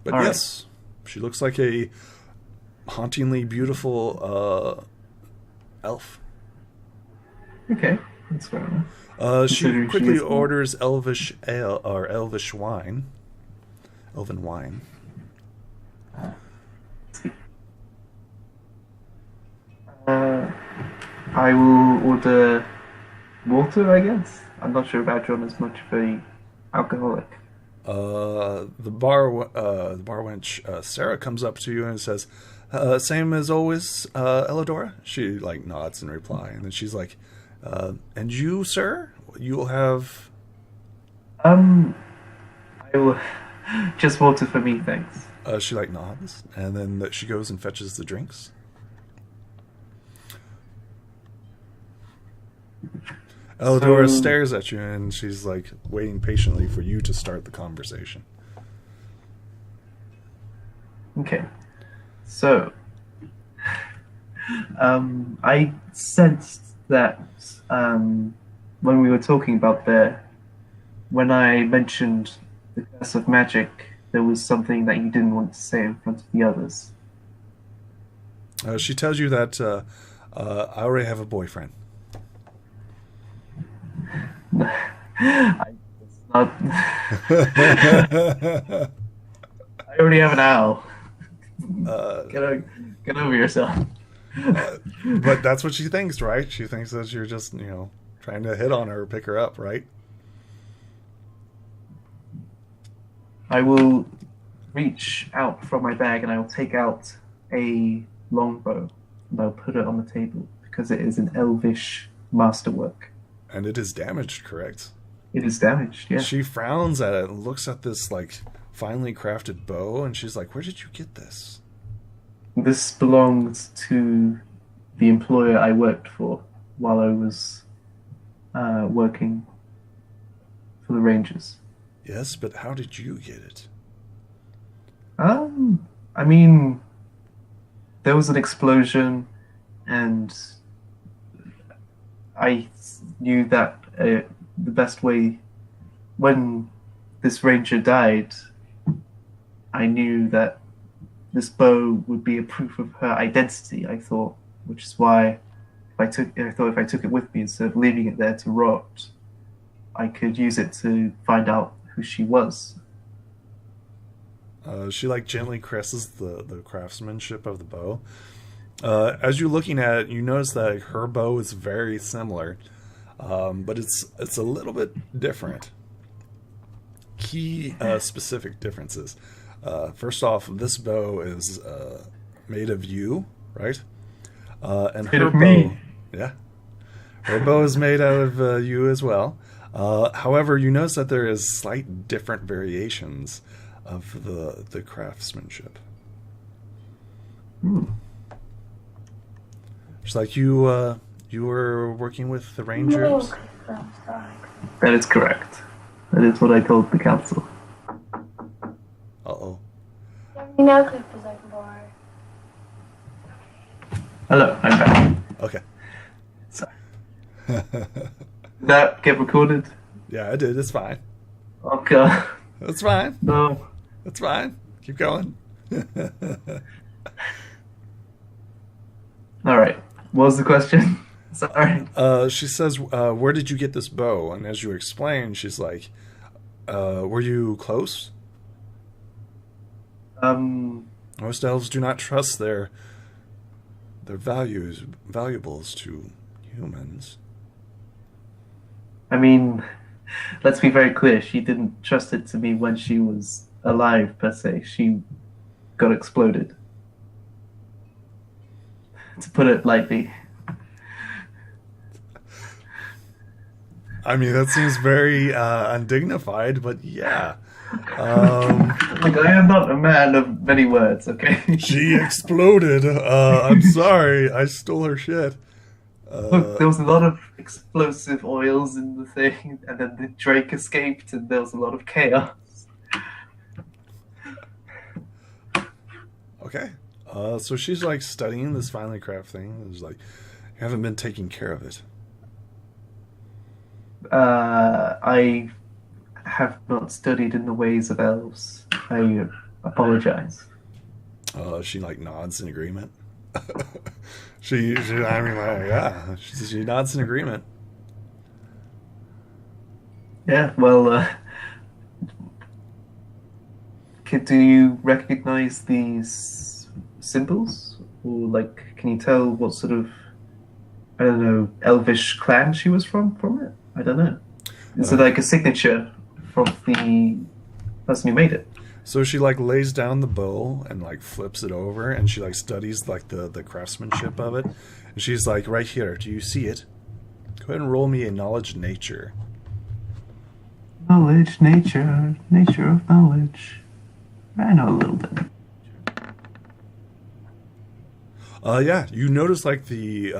But All yes, she looks like a hauntingly beautiful elf. Okay, that's fair enough. She Considering quickly she is- orders elvish ale or elven wine. I will order water, I guess. I'm not sure about John as much of a alcoholic. The bar wench Sarah comes up to you and says, "Same as always, Elidora." She like nods in reply, and then she's like, "And you, sir, you'll have." I will just water for me, thanks. She like nods, and then she goes and fetches the drinks. Elidora stares at you, and she's like waiting patiently for you to start the conversation. Okay, so I sensed that when we were talking about when I mentioned the curse of magic, there was something that you didn't want to say in front of the others. She tells you that I already have a boyfriend. I already have an owl. Get over yourself. But that's what she thinks, right? She thinks that you're just, trying to hit on her or pick her up, right? I will reach out from my bag and I will take out a longbow and I'll put it on the table because it is an elvish masterwork. And it is damaged, correct? It is damaged, yeah. She frowns at it and looks at this, like, finely crafted bow, and she's like, "Where did you get this?" This belongs to the employer I worked for while I was working for the Rangers. Yes, but how did you get it? I mean, there was an explosion, and I knew that the best way, when this ranger died, I knew that this bow would be a proof of her identity, I thought, which is why I thought if I took it with me instead of leaving it there to rot, I could use it to find out who she was. She like gently caresses the craftsmanship of the bow. As you're looking at it, you notice that her bow is very similar, but it's a little bit different. Key specific differences. First off, this bow is made of you, right? And her bow, me. yeah, her bow is made out of you as well. However, you notice that there is slight different variations of the craftsmanship. She's like, you were working with the Rangers? That is correct. That is what I told the council. Uh-oh. Hello, I'm back. Okay. Sorry. Did that get recorded? Yeah, I did. It's fine. Okay. It's fine. No. It's fine. Keep going. All right. What was the question? Sorry. She says, where did you get this bow? And as you explain, she's like, were you close? Most elves do not trust their valuables to humans. I mean, let's be very clear. She didn't trust it to me when she was alive, per se. She got exploded. To put it lightly. I mean, that seems very undignified, but yeah. Like, I am not a man of many words, okay? She exploded. I'm sorry. I stole her shit. Look, there was a lot of explosive oils in the thing, and then the Drake escaped, and there was a lot of chaos. Okay. So she's like studying this finely craft thing. It's like, you haven't been taking care of it. I have not studied in the ways of elves. I apologize. She like nods in agreement. she I mean, like, yeah, she nods in agreement. Yeah, well, do you recognize these symbols? Or, like, can you tell what sort of, I don't know, elvish clan she was from it? I don't know. Is it like a signature from the person who made it? So she like lays down the bow and like flips it over, and she like studies like the craftsmanship of it. And she's like, right here, do you see it? Go ahead and roll me a knowledge nature. Knowledge, nature of knowledge. I know a little bit. Yeah, you notice like the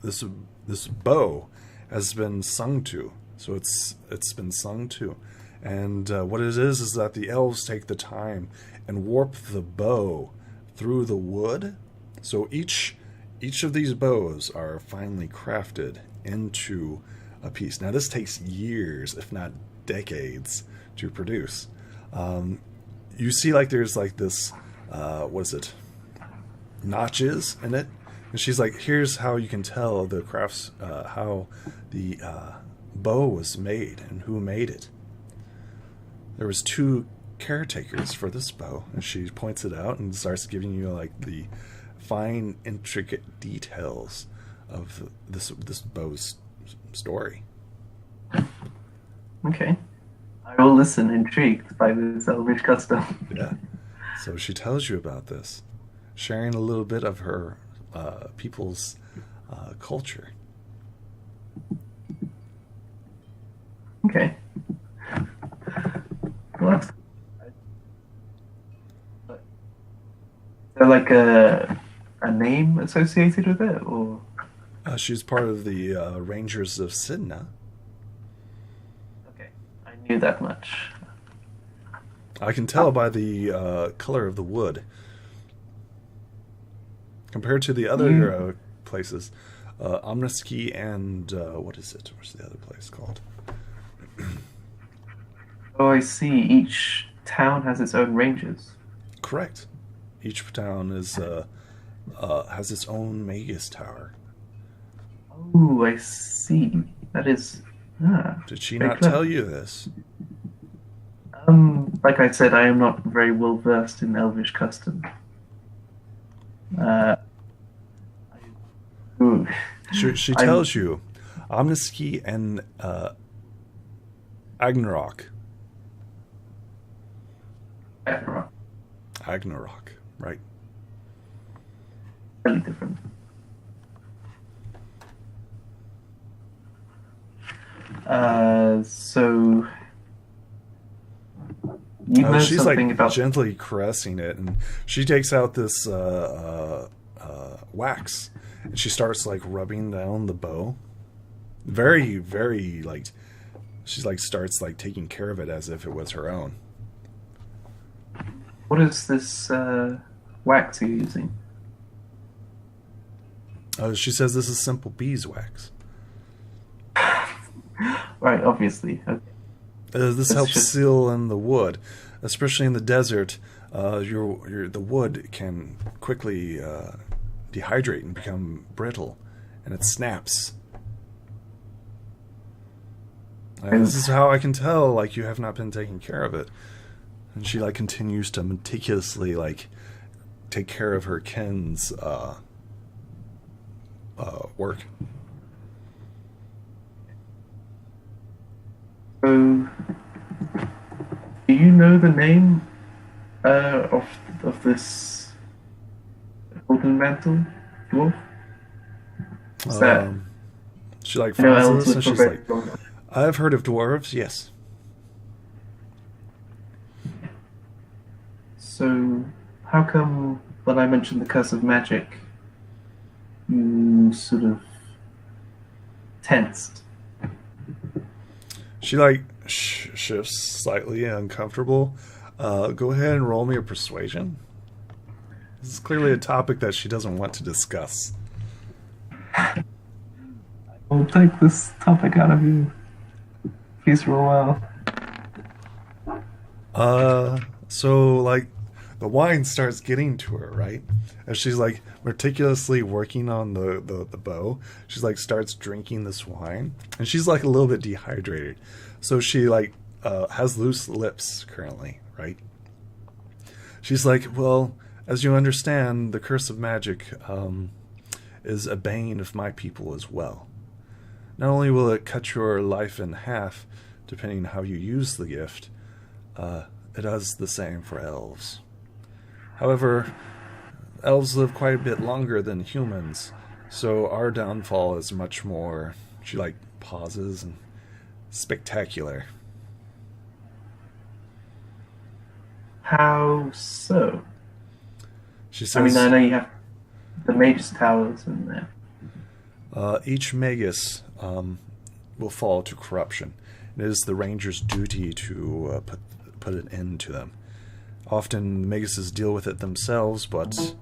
this bow has been sung to. So it's been sung to. And what it is that the elves take the time and warp the bow through the wood. So each of these bows are finely crafted into a piece. Now this takes years, if not decades, to produce. You see like there's like this, what is it? Notches in it. And she's like, here's how you can tell the crafts, how the bow was made and who made it. There was 2 caretakers for this bow, and she points it out and starts giving you like the fine, intricate details of this bow's story. Okay, I will listen, intrigued by this elvish custom. Yeah. So she tells you about this, sharing a little bit of her people's culture. Okay. What? Is there like a name associated with it, or? She's part of the Rangers of Sidna. Okay, I knew that much. I can tell by the color of the wood. Compared to the other places, Omniski and what is it? What's the other place called? Oh, I see. Each town has its own rangers. Correct. Each town is has its own Magus Tower. Oh, I see. That is. Did she very not clever. tell you this? Like I said, I am not very well versed in elvish custom. Ooh. She tells you, Omniski and Agnarok. Agnarok, right. Really different. So you know she's something like about gently caressing it, and she takes out this wax, and she starts like rubbing down the bow. Very, very like she's like starts like taking care of it as if it was her own. What is this wax you're using? She says this is simple beeswax. Right, obviously. Okay. This It's helps just seal in the wood, especially in the desert. The wood can quickly dehydrate and become brittle, and it snaps. This is how I can tell like you have not been taking care of it. And she like continues to meticulously like take care of her kin's work. So, do you know the name of this golden mantle dwarf? Is that She like I know frowns elves this, look and for she's very like, long. "I've heard of dwarves, yes." So, how come when I mentioned the curse of magic, you sort of tensed? She like shifts slightly uncomfortable. Go ahead and roll me a persuasion. This is clearly a topic that she doesn't want to discuss. I'll take this topic out of you. Please roll well. So like the wine starts getting to her, right? As she's like meticulously working on the bow, she's like starts drinking this wine, and she's like a little bit dehydrated. So she like has loose lips currently, right? She's like, well, as you understand, the curse of magic is a bane of my people as well. Not only will it cut your life in half, depending on how you use the gift, it does the same for elves. However, elves live quite a bit longer than humans, so our downfall is much more, she like pauses, and spectacular. How so? She I mean, says, I know you have the Mage's Towers in there. each magus will fall to corruption. It is the ranger's duty to put an end to them. Often the maguses deal with it themselves, but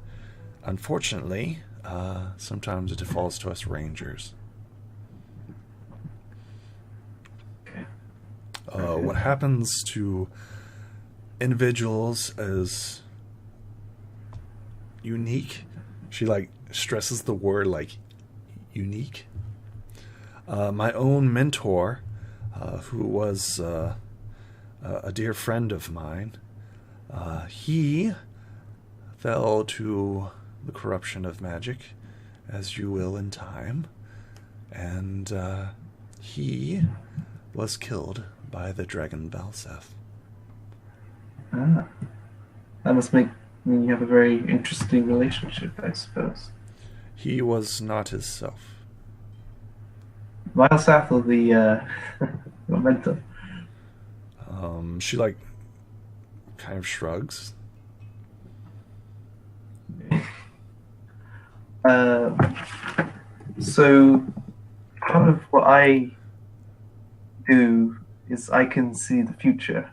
unfortunately, sometimes it falls to us rangers. Okay. What happens to individuals is unique. She like stresses the word like unique. My own mentor, who was a dear friend of mine, he fell to the corruption of magic, as you will in time, and he was killed by the dragon Valseth. Ah, that must make me have a very interesting relationship, I suppose. He was not his self. Miles South of the momentum. She like kind of shrugs. So part of what I do is I can see the future.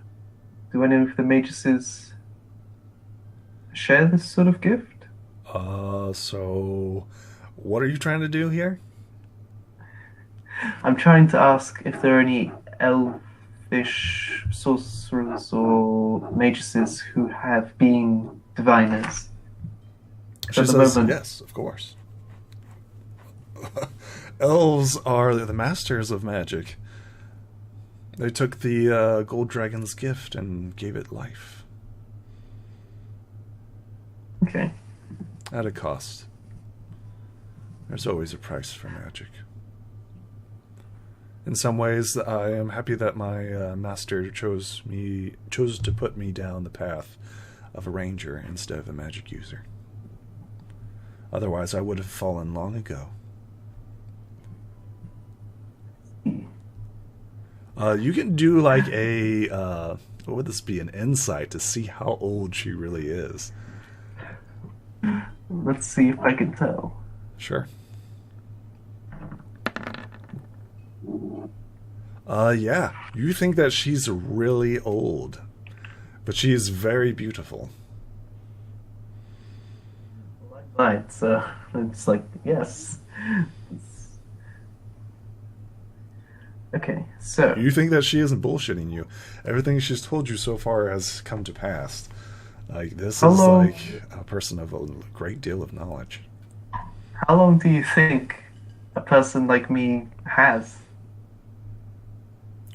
Do any of the mages share this sort of gift? So what are you trying to do here? I'm trying to ask if there are any elfish sorcerers or mages who have been diviners. She At the says, moment, yes, of course. Elves are the masters of magic. They took the gold dragon's gift and gave it life. okay. At a cost. There's always a price for magic. In some ways, I am happy that my master chose to put me down the path of a ranger instead of a magic user. Otherwise, I would have fallen long ago. You can do like a what would this be? An insight to see how old she really is. Let's see if I can tell. Sure. Yeah. You think that she's really old, but she is very beautiful. Right, so it's like, yes. Okay, so You think that she isn't bullshitting you. Everything she's told you so far has come to pass. Like, this how is long like a person of a great deal of knowledge. how long do you think a person like me has?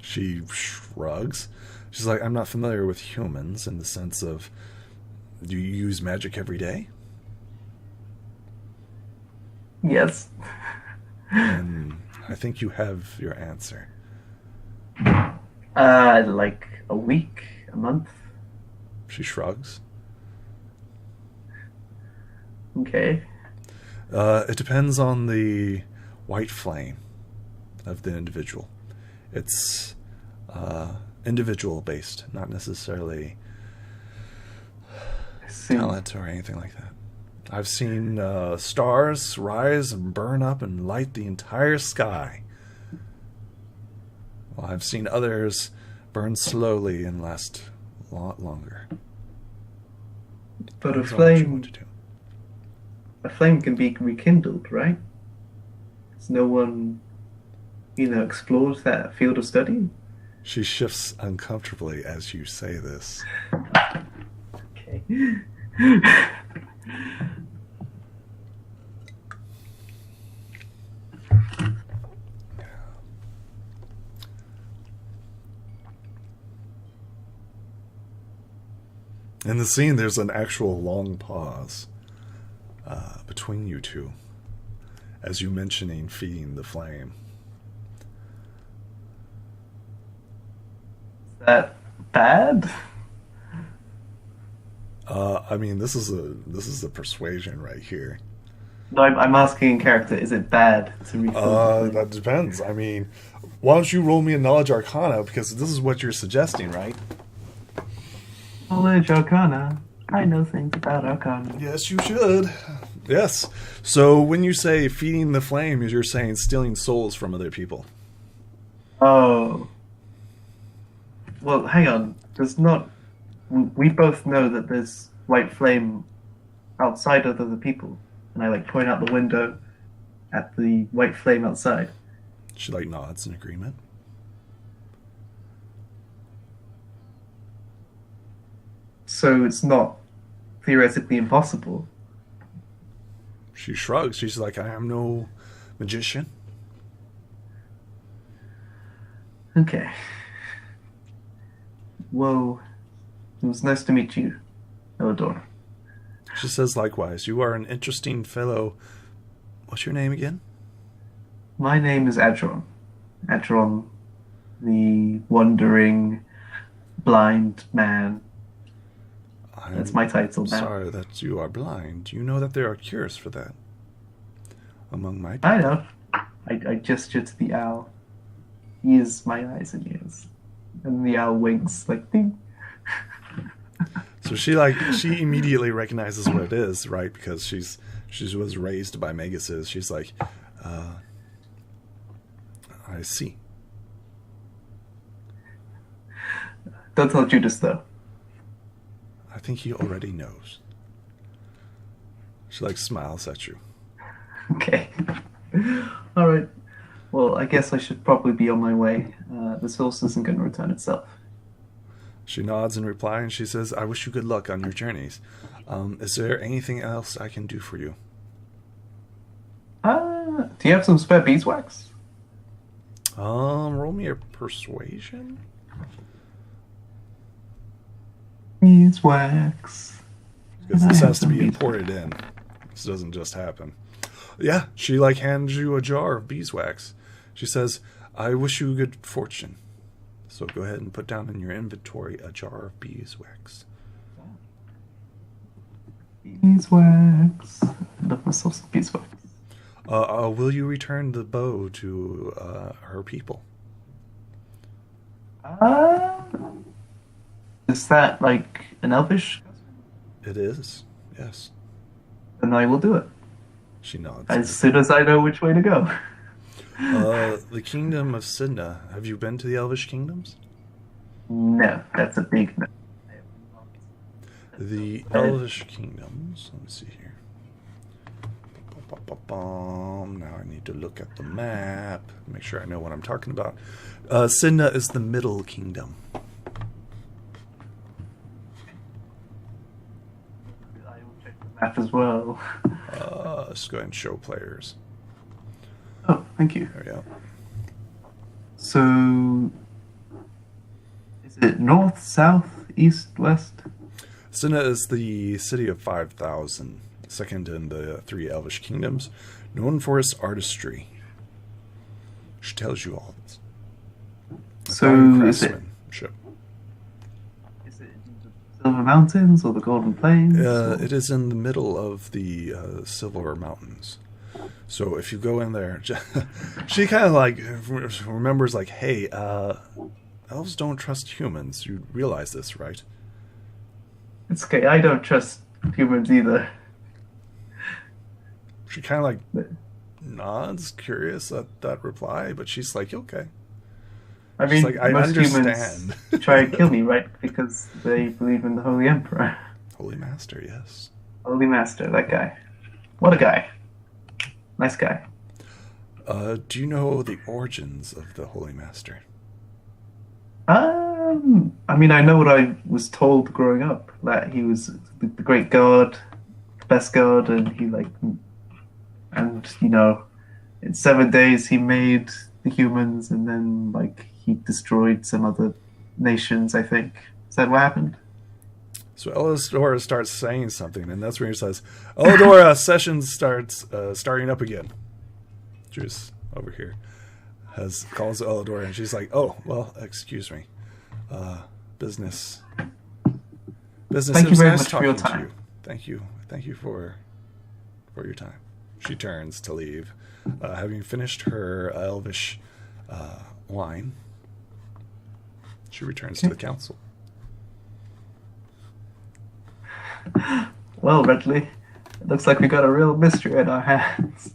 She shrugs. She's like, I'm not familiar with humans in the sense of, do you use magic every day? Yes. And I think you have your answer. Like a week, a month. She shrugs. Okay. It depends on the white flame of the individual. It's individual based, not necessarily I see. talent or anything like that. I've seen stars rise and burn up and light the entire sky. Well, I've seen others burn slowly and last a lot longer. But Depends on what you want to do. a flame can be rekindled, right? Has no one, explored that field of study? She shifts uncomfortably as you say this. Okay. In the scene, there's an actual long pause between you two as you mentioning feeding the flame. Is that bad? I mean, this is a persuasion right here. No, I'm asking in character, is it bad to refill the flame? That depends. I mean, why don't you roll me a knowledge arcana, because this is what you're suggesting, right? Knowledge Arcana. I know things about Arcana. Yes, you should. Yes. So when you say feeding the flame, you're saying stealing souls from other people. Oh. Well, hang on. There's not. We both know that there's white flame outside of other people. And I point out the window at the white flame outside. She nods in agreement. So it's not theoretically impossible. She shrugs. She's like, I am no magician. Okay. Well, it was nice to meet you, Elidor. She says likewise. You are an interesting fellow. What's your name again? My name is Adron. Adron, the wandering blind man. That's my title now. Sorry that you are blind. You know that there are cures for that among my people. I know. I gesture to the owl. He is my eyes and ears. And the owl winks ding. So she immediately recognizes what it is, right? Because she was raised by Megases. She's like, I see. Don't tell Judas though. I think he already knows. She smiles at you. Okay. All right. Well, I guess I should probably be on my way. The source isn't going to return itself. She nods in reply and she says, I wish you good luck on your journeys. Is there anything else I can do for you? Do you have some spare beeswax? Roll me a persuasion. Beeswax. Because this has to be imported in. This doesn't just happen. Yeah, she hands you a jar of beeswax. She says, I wish you good fortune. So go ahead and put down in your inventory a jar of beeswax. Beeswax. I love myself some beeswax. Will you return the bow to her people? Is that an elvish? It is, yes. Then I will do it. She nods. As soon as I know which way to go. The kingdom of Sidna. Have you been to the Elvish kingdoms? No, that's a big no. The Elvish kingdoms. Let me see here. Now I need to look at the map. Make sure I know what I'm talking about. Sidna is the middle kingdom. I will check the map as well. Let's go ahead and show players. Oh, thank you. There we go. So, is it north, south, east, west? Sidna is the city of 5,000, second in the 3 Elvish kingdoms, known for its artistry. She tells you all this. So, is it in the Silver Mountains or the Golden Plains? It is in the middle of the Silver Mountains. So if you go in there, she kind of like remembers like, hey, elves don't trust humans. You realize this, right? It's okay. I don't trust humans either. She kind of like nods, curious at that reply, but she's like, okay. I mean, like, I most understand. Humans try to kill me, right? Because they believe in the Holy Emperor. Holy Master, yes. Holy Master, that guy. What a guy. Nice guy. Do you know the origins of the Holy Master? I mean, I know what I was told growing up, that he was the great god, the best god, and and you know, in 7 days he made the humans, and then like he destroyed some other nations. I think is that what happened? So Elidora starts saying something, and that's when he says, "Elidora, session starting up again." Juice over here calls Elidora, and she's like, "Oh, well, excuse me. Business. Thank you very much for your time. Thank you for your time." She turns to leave, having finished her elvish wine. She returns to the council. Well, Redley, it looks like we got a real mystery in our hands.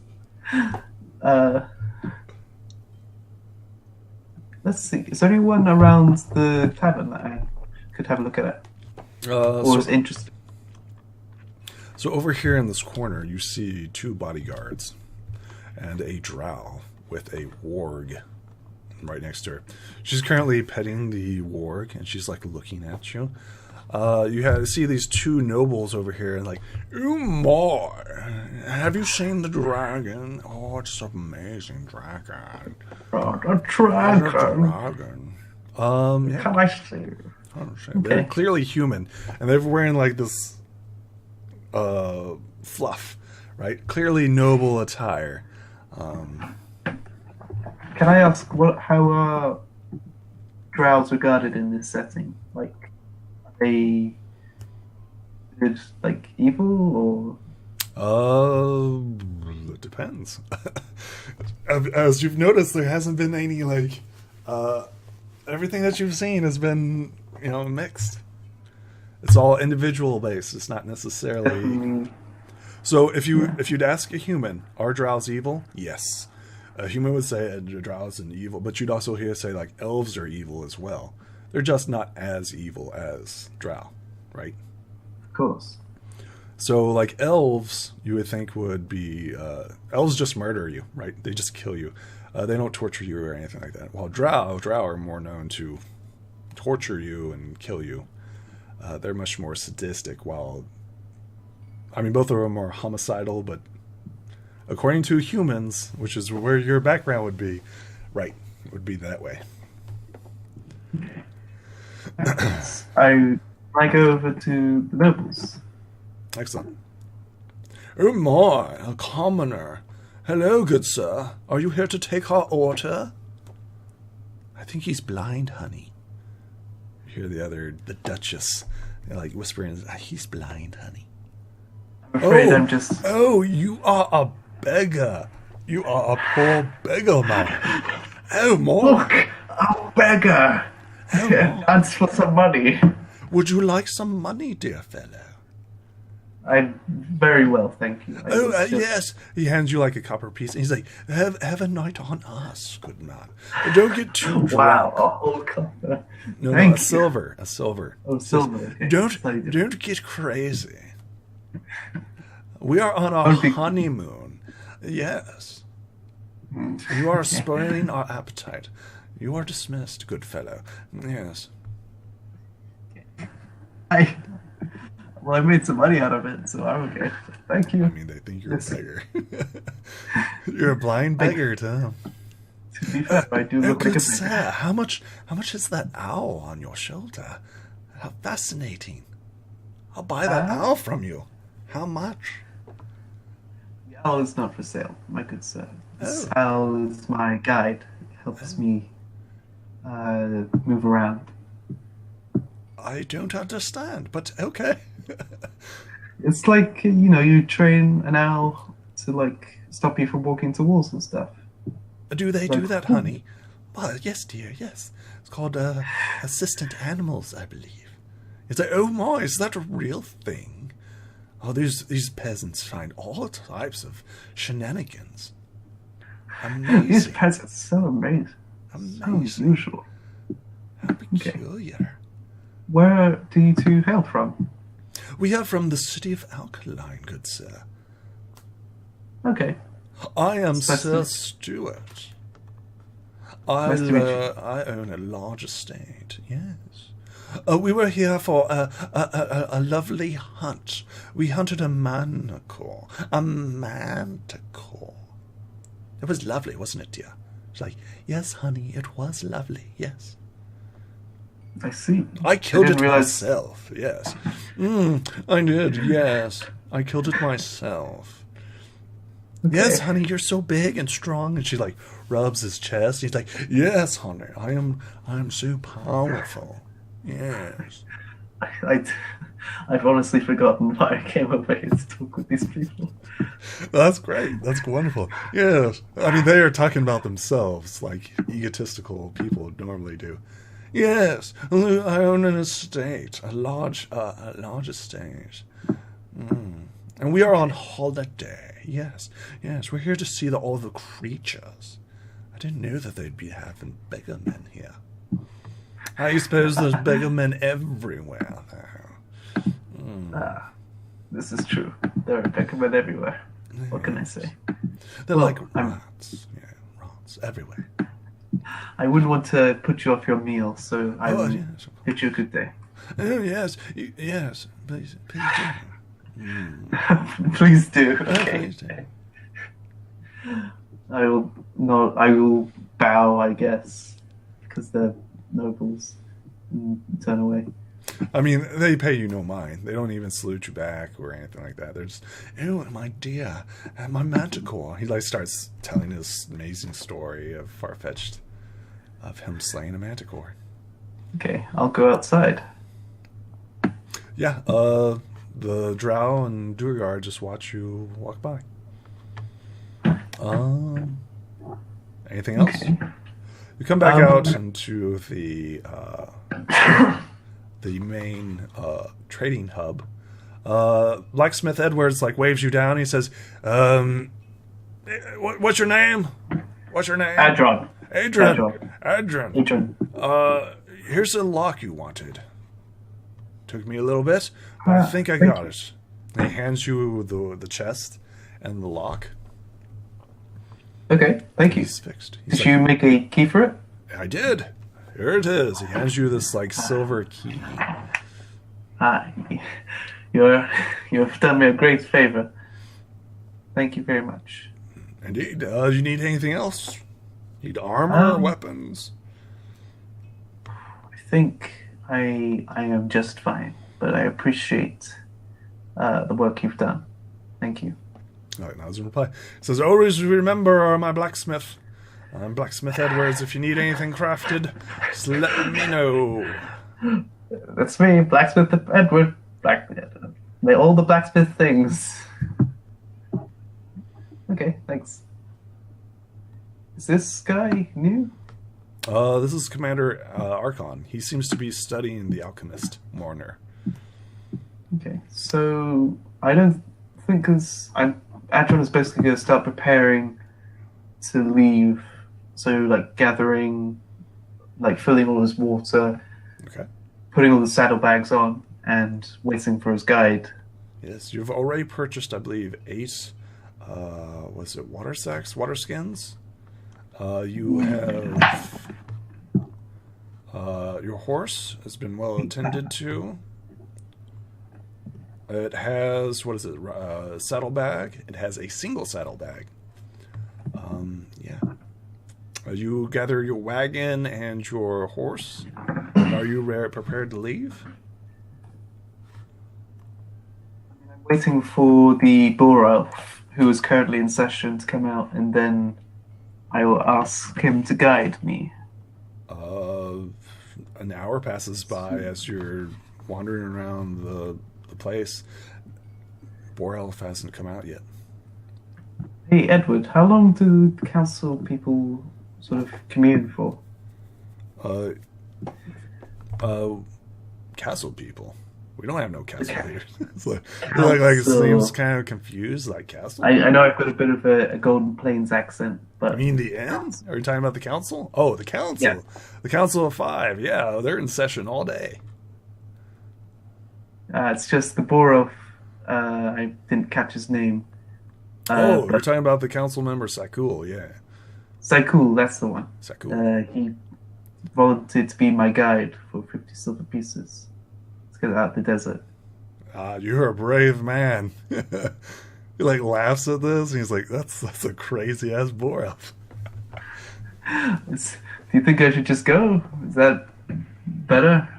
Let's see. Is there anyone around the tavern that I could have a look at it? Or is interested? So over here in this corner, you see 2 bodyguards and a drow with a warg right next to her. She's currently petting the warg, and she's like looking at you. You see these 2 nobles over here, and like, oh my, have you seen the dragon? Oh, it's an amazing dragon. Oh, a dragon. A dragon. Yeah. Can I see? Okay. They're clearly human, and they're wearing like this fluff, right? Clearly noble attire. Can I ask how are drows regarded in this setting? Like, are they like evil or? It depends. As you've noticed, there hasn't been any like everything that you've seen has been, you know, mixed. It's all individual based. It's not necessarily. So if you'd ask a human, are drows evil? Yes. A human would say a drow is an evil, but you'd also hear say like elves are evil as well. They're just not as evil as drow, right? Of course. So like elves, you would think would be elves just murder you, right? They just kill you. They don't torture you or anything like that. While drow are more known to torture you and kill you. They're much more sadistic. While I mean, both of them are homicidal, but according to humans, which is where your background would be, right, would be that way. I go over to the nobles. Excellent. Oh my, a commoner. Hello, good sir. Are you here to take our order? I think he's blind, honey. You hear the Duchess, like whispering, he's blind, honey. I'm afraid I'm just... Oh, you are a beggar. You are a poor beggar, man. Oh, my. Look, a beggar. Dance for some money. Would you like some money, dear fellow? I'm very well, thank you. Oh, yes. He hands you like a copper piece, and he's like, have a night on us, good man. Don't get too Wow, drunk. a whole copper. No, a Thank you. silver, a silver. Oh, He says, silver. Okay. don't get crazy. We are on our Don't be- honeymoon. Yes. You are spoiling our appetite. You are dismissed, good fellow. Yes. Well, I made some money out of it, so I'm okay. Thank I you. mean, they think you're a beggar. You're a blind beggar, Tom. To be fair, I do look like Good a sir, beggar. how much is that owl on your shoulder? How fascinating. I'll buy that owl from you. How much? The owl is not for sale, my good sir. This Oh. owl is my guide. It helps me move around. I don't understand, but okay. It's like, you train an owl to, like, stop you from walking into walls and stuff. Do they do Like, that, honey? Well, yes, dear, yes. It's called assistant animals, I believe. It's like, oh my, is that a real thing? Oh, these peasants find all types of shenanigans. These Amazing. pets are so amazing. So Amazing. unusual. How peculiar. Where do you two hail from? We are from the city of Alkaline, good sir. Okay. I am Nice to Sir meet- Stuart. Nice to meet you. I own a large estate, yes. We were here for a lovely hunt. We hunted a manticore. A manticore. It was lovely, wasn't it, dear? It's like, yes, honey, it was lovely, yes. I see. I killed didn't it realize- myself, yes. I did, yes. I killed it myself. Yes, Okay. honey, you're so big and strong. And she like rubs his chest. He's like, yes, honey, I am so powerful. Yes. I've honestly forgotten why I came over here to talk with these people. That's great. That's wonderful. Yes. I mean, they are talking about themselves like egotistical people normally do. Yes, I own an estate, a large estate. And we are on holiday. Yes, yes, we're here to see all the creatures. I didn't know that they'd be having beggar men here. I suppose there's beggar men everywhere now. This is true. There are peckermen everywhere. What can I say? They're Well, like I'm- rats. Yeah, rats everywhere. I wouldn't want to put you off your meal, so I Oh, will yes. bid you a good day. Oh, yes, yes, please do. Please do. Oh, Okay. please do. I will bow, I guess, because they're nobles, and turn away. I mean, they pay you no mind. They don't even salute you back or anything like that. They're just, oh, my dear, my manticore. He like starts telling his amazing story of far-fetched, of him slaying a manticore. Okay, I'll go outside. Yeah, the drow and Duergar just watch you walk by. Anything else? Okay. You come back Um, out into the main trading hub. Blacksmith Edwards like waves you down. He says, "What's your name? What's your name?" Adron. Adrian. Adrian. Adron. Here's the lock you wanted. Took me a little bit, but I think I thank got you. it. And he hands you the chest and the lock. Okay, thank you. He's fixed. He's Did you make a key for it? I did. Here it is. He hands you this like silver key. Ah, you've done me a great favor. Thank you very much. Indeed. You need anything else? Need armor, Um, weapons? I think I am just fine, but I appreciate the work you've done. Thank you. Oh, now there's a reply. It says, always remember my blacksmith. I'm Blacksmith Edwards. If you need anything crafted, just let me know. That's me, Blacksmith Edward. All the blacksmith things. Okay, thanks. Is this guy new? This is Commander Archon. He seems to be studying the alchemist Mourner. Okay, so I don't think because Adron is basically going to start preparing to leave. So like gathering, like filling all his water, Okay. putting all the saddlebags on, and waiting for his guide. Yes, you've already purchased, I believe, 8. Was it water skins? You have your horse has been well attended to. It has what is it? Saddlebag. It has a single saddlebag. Yeah. You gather your wagon and your horse. Are you prepared to leave? I'm waiting for the boar elf, who is currently in session, to come out, and then I will ask him to guide me. An hour passes by as you're wandering around the place. Boar elf hasn't come out yet. Hey, Edward, how long do the council people sort of commune for? Uh, Castle people. We don't have no castle here. It's like it seems kind of confused. Like castle. I know I've got a bit of a Golden Plains accent, but I mean the inn? Are you talking about the council? Oh, the council. Yeah. The Council of Five. Yeah, they're in session all day. it's just the boar elf. I didn't catch his name. You're talking about the council member Sakul. Yeah, Saikul, that's the one. Sakul. He volunteered to be my guide for 50 silver pieces. Let's get out the desert. You're a brave man. He like laughs at this, and he's like, "That's a crazy ass boar elf." Do you think I should just go? Is that better?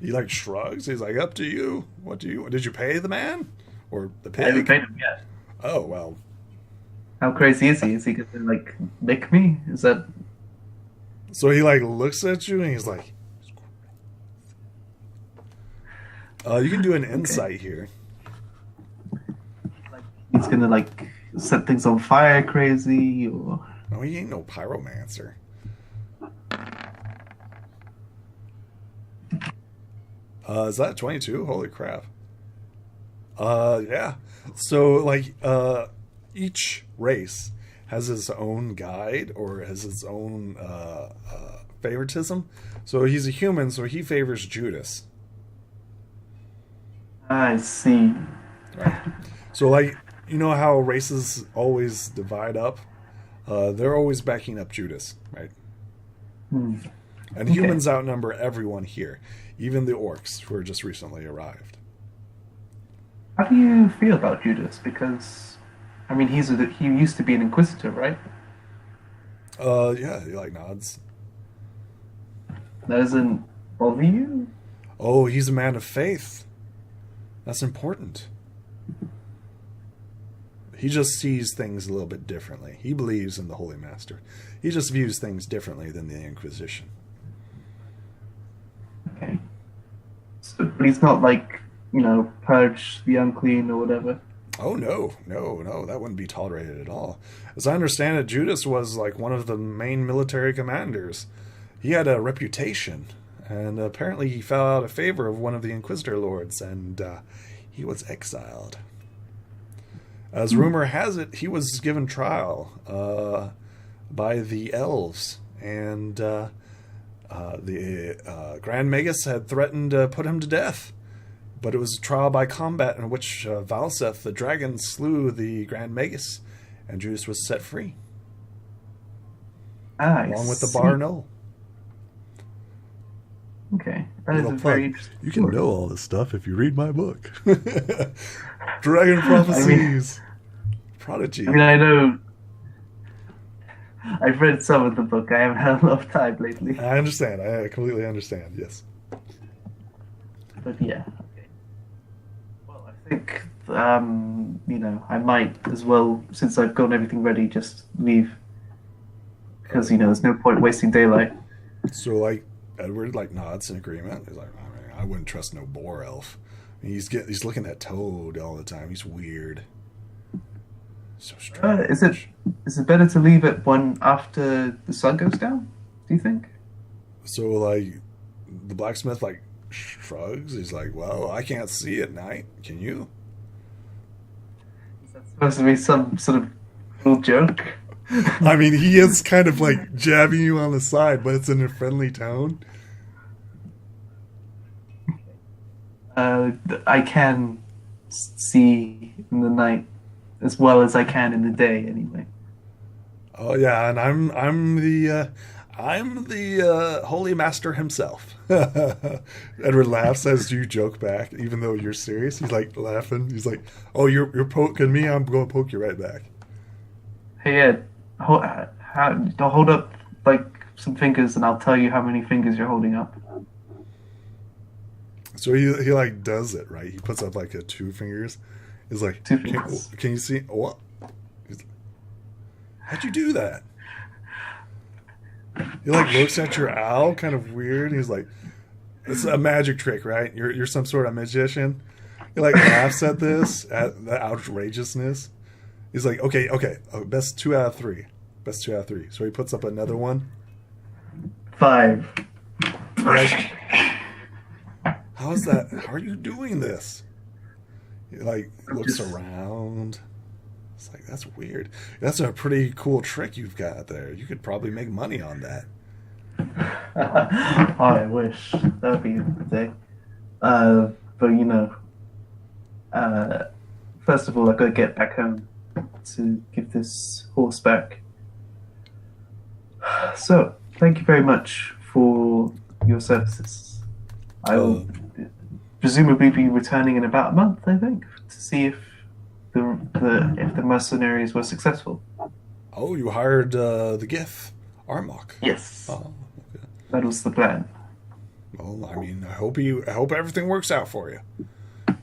He like shrugs. He's like, "Up to you. What do you? Did you pay the man or the I haven't pig?" paid him yet. Oh well. How crazy is he? Is he gonna like lick me? Is that? So he like looks at you, and he's like, "You can do an insight here." Like he's gonna like set things on fire crazy or No, he ain't no pyromancer. Is that 22? Holy crap. Yeah. So, like, each race has its own guide or has its own favoritism. So he's a human, so he favors Judas. I see. Right. So, like, you know how races always divide up? They're always backing up Judas, right? And Okay. humans outnumber everyone here, even the orcs who are just recently arrived. How do you feel about Judas? Because I mean, he used to be an inquisitor, right? Yeah, he like nods. That doesn't bother you? Oh, he's a man of faith. That's important. He just sees things a little bit differently. He believes in the Holy Master. He just views things differently than the Inquisition. Okay. So, but he's not like, purge the unclean or whatever. Oh, no, that wouldn't be tolerated at all. As I understand it, Judas was like one of the main military commanders. He had a reputation, and apparently he fell out of favor of one of the Inquisitor lords, and he was exiled. As rumor has it, he was given trial by the elves, and the Grand Magus had threatened to put him to death. But it was a trial by combat in which Valseth, the dragon, slew the Grand Magus, and Judas was set free, along with the see. Bar Null. Okay, that is a very interesting You can story. know all this stuff if you read my book. Dragon Prophecies. Prodigy. I mean, I know. I've read some of the book. I haven't had a lot of time lately. I understand. I completely understand, yes. But yeah, okay. Well, I think, I might as well, since I've gotten everything ready, just leave. Because, there's no point wasting daylight. So, like, Edward, like, nods in agreement. He's like, I wouldn't trust no boar elf. He's looking at Toad all the time. He's weird. So strange. Is it better to leave it one after the sun goes down? Do you think? So, like, the blacksmith, like, shrugs. He's like, well, I can't see at night. Can you? supposed to be some sort of little joke. I mean, he is kind of like jabbing you on the side, but it's in a friendly tone. I can see in the night as well as I can in the day, anyway. Oh yeah, and I'm the holy master himself. Edward laughs as you joke back, even though you're serious. He's like laughing. He's like, "Oh, you're poking me. I'm going to poke you right back." Hey Ed, hold up like some fingers, and I'll tell you how many fingers you're holding up. So he like does it right. He puts up like a 2 fingers. He's like, Two fingers. Can you see what? How'd you do that? He like looks at your owl, kind of weird. He's like, "It's a magic trick, right? You're some sort of magician." He like laughs at this, at the outrageousness. He's like, "Okay, best 2 out of 3, best 2 out of 3." So he puts up another one. 5. Like, how is that? How are you doing this? He like looks around. It's like, that's weird. That's a pretty cool trick you've got there. You could probably make money on that. Oh, I wish that would be a good day. But you know, first of all, I gotta get back home to give this horse back. So, thank you very much for your services. I will presumably be returning in about a month, I think, to see if the mercenaries were successful. Oh, you hired the Gith, Armok. Yes. Oh, okay. That was the plan. Well, I mean, I hope everything works out for you.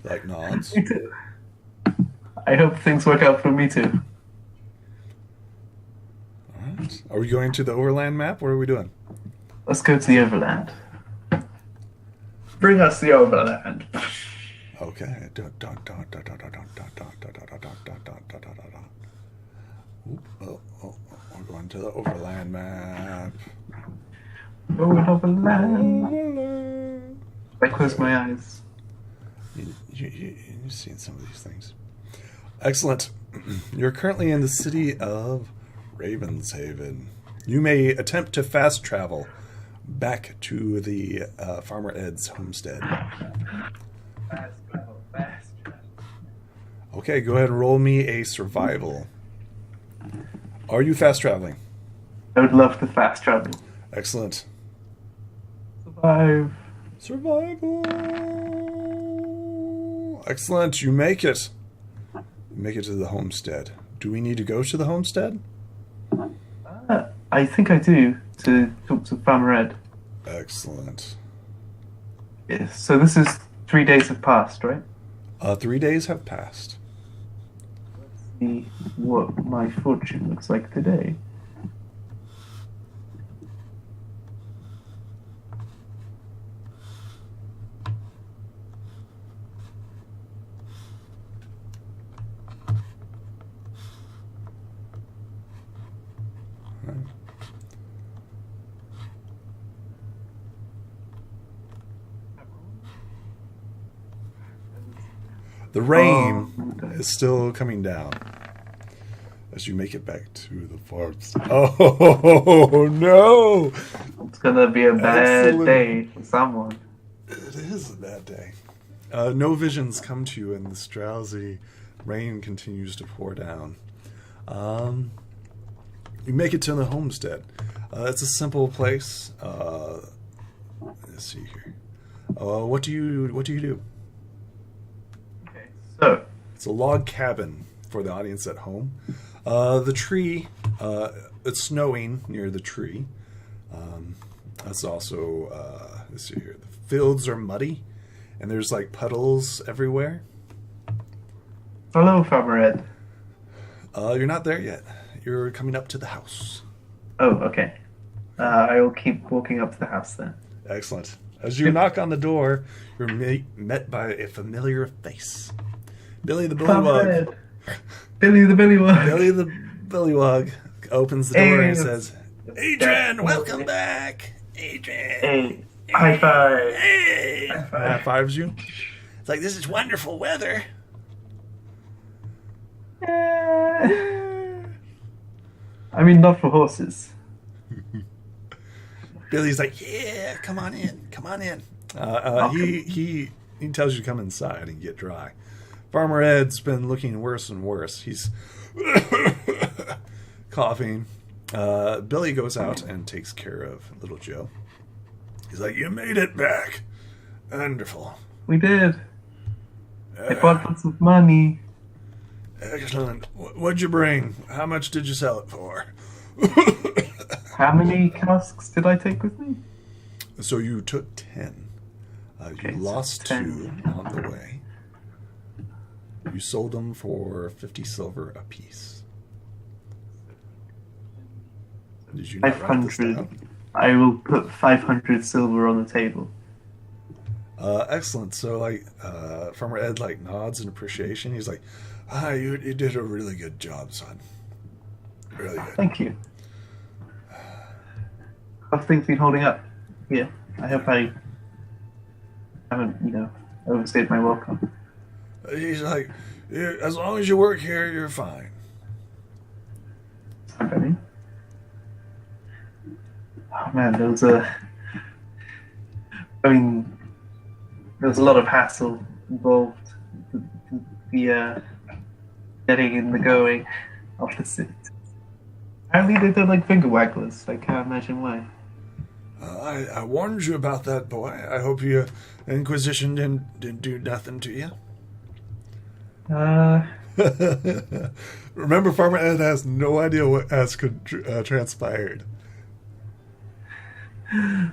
Like nods. Me too. I hope things work out for me too. All right. Are we going to the overland map? What are we doing? Let's go to the overland. Bring us the overland. Okay. We're going to the overland map. Overland. I close my eyes. You've seen some of these things. Excellent. You're currently in the city of Ravenshaven. You may attempt to fast travel back to the Farmer Ed's homestead. Fast travel. Okay, go ahead and roll me a survival. Are you fast traveling? I would love to fast travel. Excellent. Survive. Survival. Excellent. You make it. You make it to the homestead. Do we need to go to the homestead? I think I do, to talk to Farmer Ed. Excellent. Yes. So this is 3 days have passed, right? 3 days have passed. Let's see what my fortune looks like today. The rain is still coming down as you make it back to the forest. Oh, no! It's gonna be a bad Excellent. day for someone. It is a bad day. No visions come to you, and this drowsy rain continues to pour down. You make it to the homestead. It's a simple place. Let's see here. What do you do? Okay, so It's a log cabin for the audience at home. The tree, it's snowing near the tree. That's also, let's see here. The fields are muddy, and there's like puddles everywhere. hello, Farmer Ed. You're not there yet. You're coming up to the house. Oh, okay. I will keep walking up to the house then. Excellent. As you knock on the door, you're met by a familiar face. Billy the Farmer Bullywug. Ed. Billy the Billywug. Billy the Bullywug opens the door and Hey, says, "Adrian, welcome back. Adrian. Hey, high five. Hey." High five. High fives you. It's like, this is wonderful weather. Yeah. I mean, not for horses. Billy's like, yeah, come on in, come on in. Welcome. He tells you to come inside and get dry. Farmer Ed's been looking worse and worse. He's coughing. Billy goes out and takes care of little Joe. He's like, you made it back. Wonderful. We did. I bought lots of money. Excellent. What'd you bring? How much did you sell it for? How many casks did I take with me? So you took 10. Okay, You so lost 10. 2 on the way. You sold them for 50 silver apiece. Did you not write this 500. down? I will put 500 silver on the table. Excellent. So, Farmer Ed, nods in appreciation. He's like, you did a really good job, son. Really good. Thank you. How have things been holding up here? I hope I haven't, overstayed my welcome. He's like, as long as you work here, you're fine. Okay. Oh man, there was a lot of hassle involved. The getting in the going of the sit. Apparently they don't like finger wagglers. I can't imagine why. I warned you about that, boy. I hope your Inquisition didn't do nothing to you. Remember, Farmer Ed has no idea what has transpired.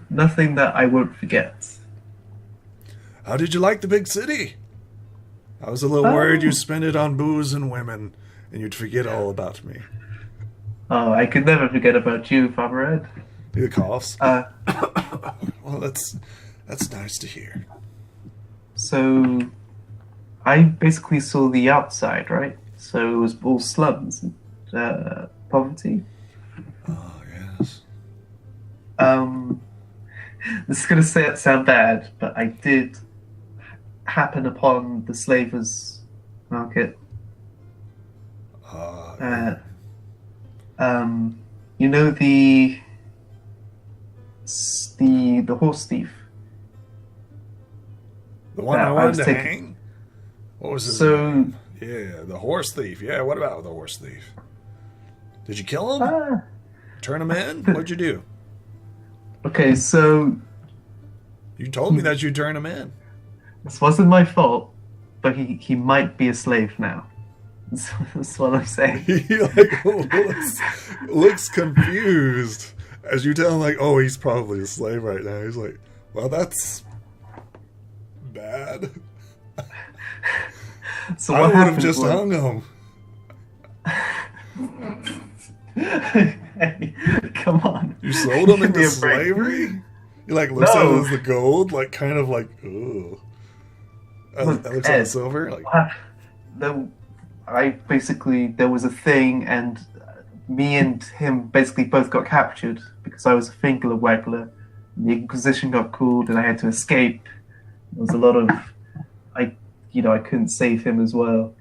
Nothing that I won't forget. How did you like the big city? I was a little worried you'd spend it on booze and women, and you'd forget all about me. Oh, I could never forget about you, Farmer Ed. He coughs. Well, that's nice to hear. So, I basically saw the outside, right? So it was all slums and poverty. Oh, yes. This is going to sound bad, but I did happen upon the slavers' market. You know the horse thief. The one I wanted to hang? What was his name? Yeah, the horse thief. Yeah, what about the horse thief? Did you kill him? Turn him in? What'd you do? Okay, so... You told me that you turned him in. This wasn't my fault, but he might be a slave now. That's what I'm saying. He looks confused as you tell him oh, he's probably a slave right now. He's like, well, that's bad. So I would have just hung him. Hey, come on. You sold him into slavery? You looks at it as the gold, ooh. That looks at the silver. There was a thing, and me and him basically both got captured because I was a finger waggler. The Inquisition got called, and I had to escape. There was a lot of, I couldn't save him as well.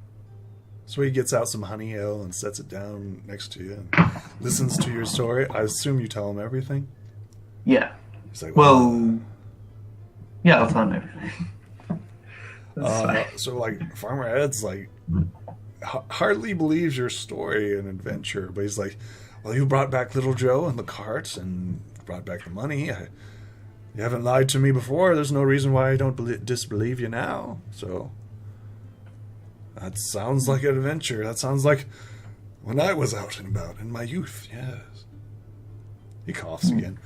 So he gets out some honey ale and sets it down next to you and listens to your story. I assume you tell him everything? Yeah. He's like, yeah, I'll tell him everything. So Farmer Ed's hardly believes your story and adventure, but he's like, well, you brought back little Joe and the cart and brought back the money. You haven't lied to me before. There's no reason why I don't disbelieve you now. So that sounds like an adventure. That sounds like when I was out and about in my youth. Yes. He coughs again.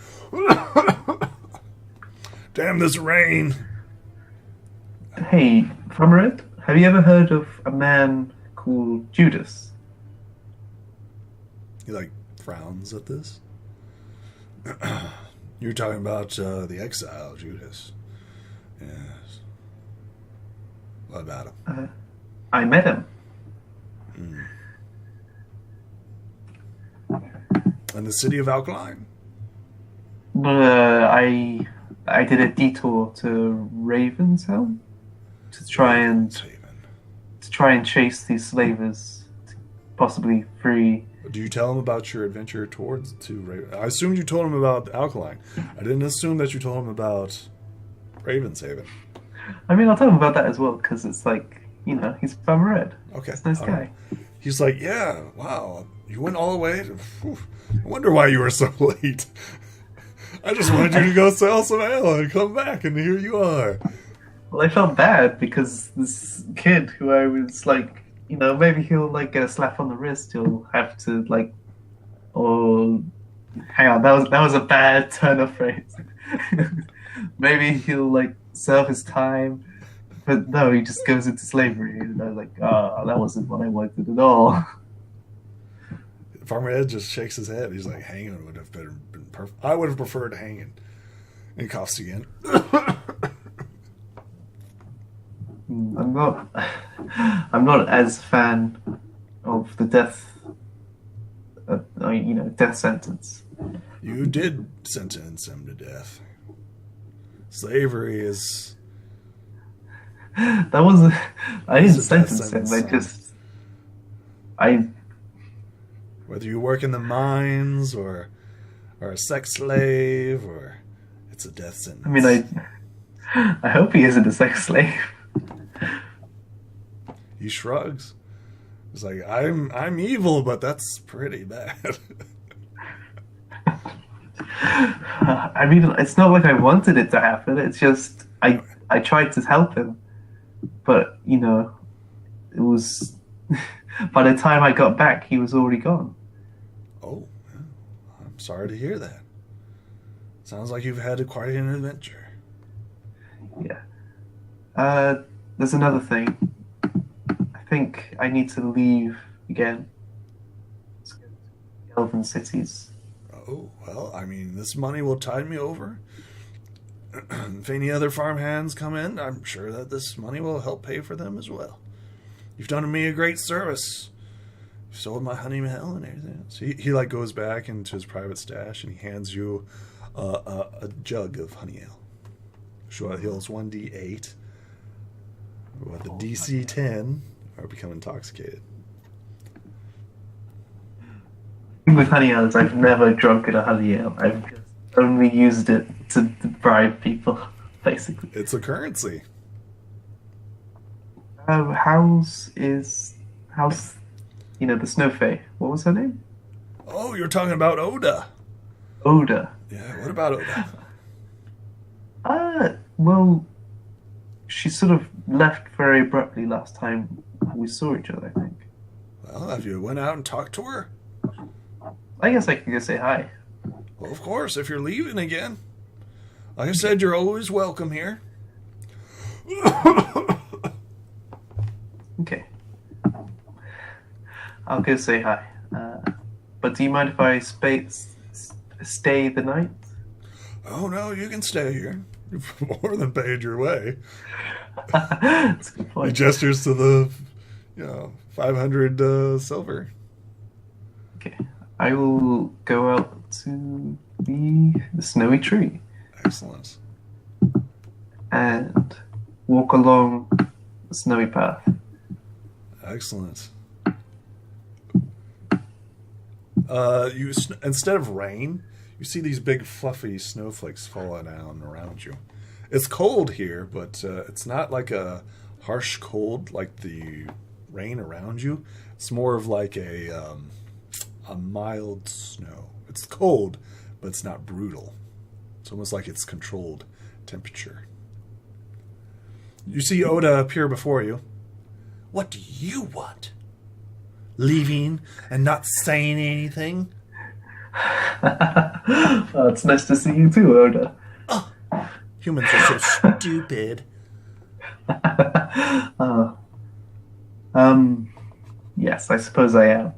Damn this rain. Hey, Farmer Ed, have you ever heard of a man called Judas? He frowns at this. You're talking about the exile, Judas. Yes. What about him? I met him. In the city of Alkaline? I did a detour to Ravenshelm to try and chase these slavers to possibly free. Do you tell him about your adventure to Raven? I assumed you told him about Alkaline. I didn't assume that you told him about Ravenshaven. I mean, I'll tell him about that as well because it's like, he's from Red. Okay. He's a nice all guy. right. He's like, yeah, wow, you went all the way. Whew. I wonder why you were so late. I just wanted you to go sell some ale and come back, and here you are. Well, I felt bad because this kid who I was like, maybe he'll like get a slap on the wrist. He'll have to like, or hang on, that was a bad turn of phrase. Maybe he'll like serve his time, but no, he just goes into slavery. And I was like, that wasn't what I wanted at all. Farmer Ed just shakes his head. He's like, hanging would have been perfect. I would have preferred hanging. And he coughs again. I'm not as fan of the death sentence. You did sentence him to death. Slavery is... That wasn't... I didn't sentence him. Whether you work in the mines or a sex slave or... It's a death sentence. I mean, I hope he isn't a sex slave. He shrugs. He's like, I'm evil, but that's pretty bad. I mean, it's not like I wanted it to happen. It's just I tried to help him, but it was by the time I got back, he was already gone. Oh, I'm sorry to hear that. Sounds like you've had quite an adventure. Yeah. There's another thing. I think I need to leave again. Let's go to the Elven cities. Oh, well, I mean, this money will tide me over. If any other farm hands come in, I'm sure that this money will help pay for them as well. You've done me a great service. You've sold my honey mill and everything else. He like goes back into his private stash and he hands you a jug of honey ale. Show it heals 1d8. With the DC 10 or become intoxicated. With honey ale, I've never drunk a honey ale. I've just only used it to bribe people, basically. It's a currency. How's the Snow Fae? What was her name? Oh, you're talking about Oda. Oda. Yeah, what about Oda? Well, she sort of left very abruptly last time we saw each other, I think. Well, have you went out and talked to her? I guess I can go say hi. Well, of course, if you're leaving again. Like I said, you're always welcome here. Okay. I'll go say hi. But do you mind if I stay the night? Oh, no, you can stay here. You've more than paid your way. That's a good point. He gestures to the, 500 silver. Okay. I will go out to the snowy tree. Excellent. And walk along the snowy path. Excellent. Instead of rain, you see these big fluffy snowflakes falling down around you. It's cold here, but it's not like a harsh cold like the rain around you. It's more of like a mild snow. It's cold, but it's not brutal. It's almost like it's controlled temperature. You see Oda appear before you. What do you want? Leaving and not saying anything? Oh, it's nice to see you too, Oda. Oh, humans are so stupid. Yes, I suppose I am.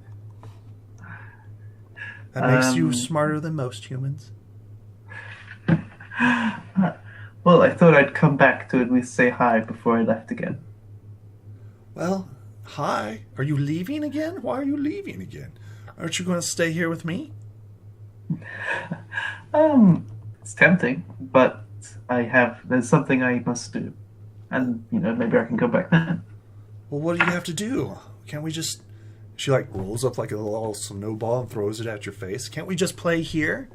That makes you smarter than most humans. Well, I thought I'd come back to at least say hi before I left again. Well, hi. Are you leaving again? Why are you leaving again? Aren't you going to stay here with me? It's tempting, but there's something I must do. And, maybe I can go back then. Well, what do you have to do? Can't we just She like rolls up like a little snowball and throws it at your face. Can't we just play here?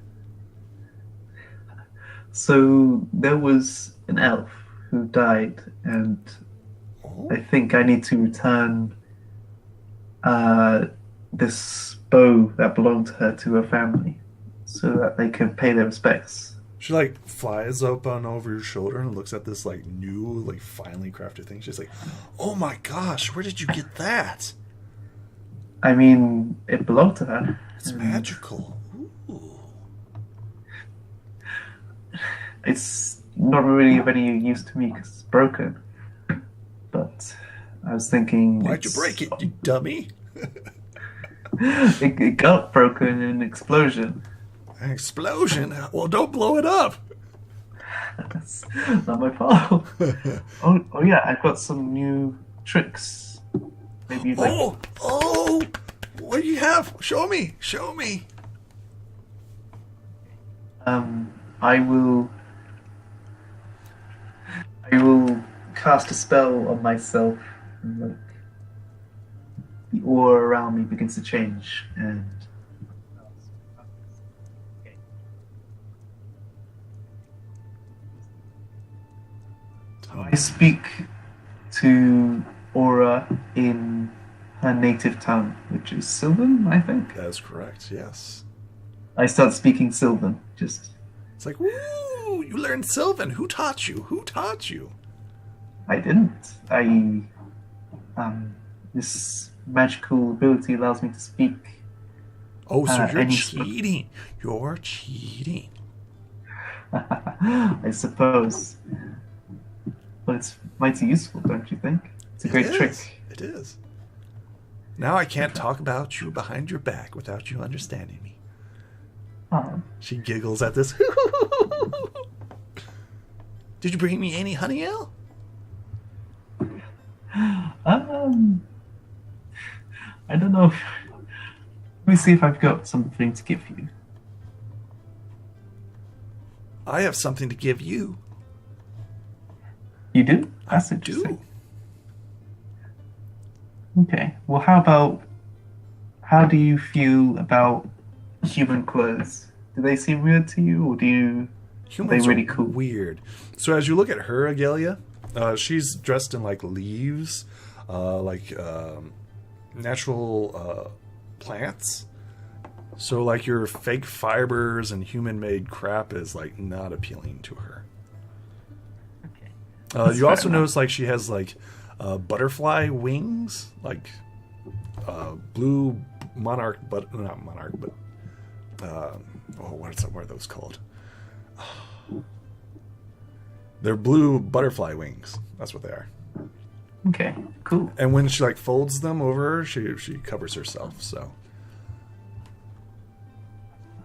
So there was an elf who died, and Oh, I think I need to return this bow that belonged to her to her family so that they can pay their respects. she like flies up on over your shoulder and looks at this like new, like finely crafted thing. She's like, "Oh my gosh, where did you get that? I mean, it belonged to her. It's and magical." Ooh. It's not really of any use to me because it's broken. But I was thinking, Why'd you break it, you dummy? it got broken in an explosion. An explosion? Well, don't blow it up. That's not my fault. Oh yeah, I've got some new tricks. Maybe you'd like. Oh, what do you have? Show me. I will cast a spell on myself, and like the aura around me begins to change, and I speak to Aura in her native tongue, which is Sylvan, I think. That is correct, yes. I start speaking Sylvan, just. It's like, woo, you learned Sylvan. Who taught you? I didn't. This magical ability allows me to speak. Oh, so you're any cheating. You're cheating. I suppose. But it's mighty useful, don't you think? It's a great trick. It is. Now I can't talk about you behind your back without you understanding me. She giggles at this. Did you bring me any honey ale? I don't know. Let me see if I've got something to give you. I have something to give you. You do? That's I interesting. do. Okay. Well, how do you feel about human clothes? Do they seem weird to you, or Humans they really are cool? weird. So as you look at her, Agelia, she's dressed in like leaves, natural plants. So like your fake fibers and human-made crap is like not appealing to her. Okay. You also notice like she has like butterfly wings, like blue monarch, but not monarch, but what are those called? They're blue butterfly wings. That's what they are. Okay. Cool. And when she like folds them over her, she covers herself. So,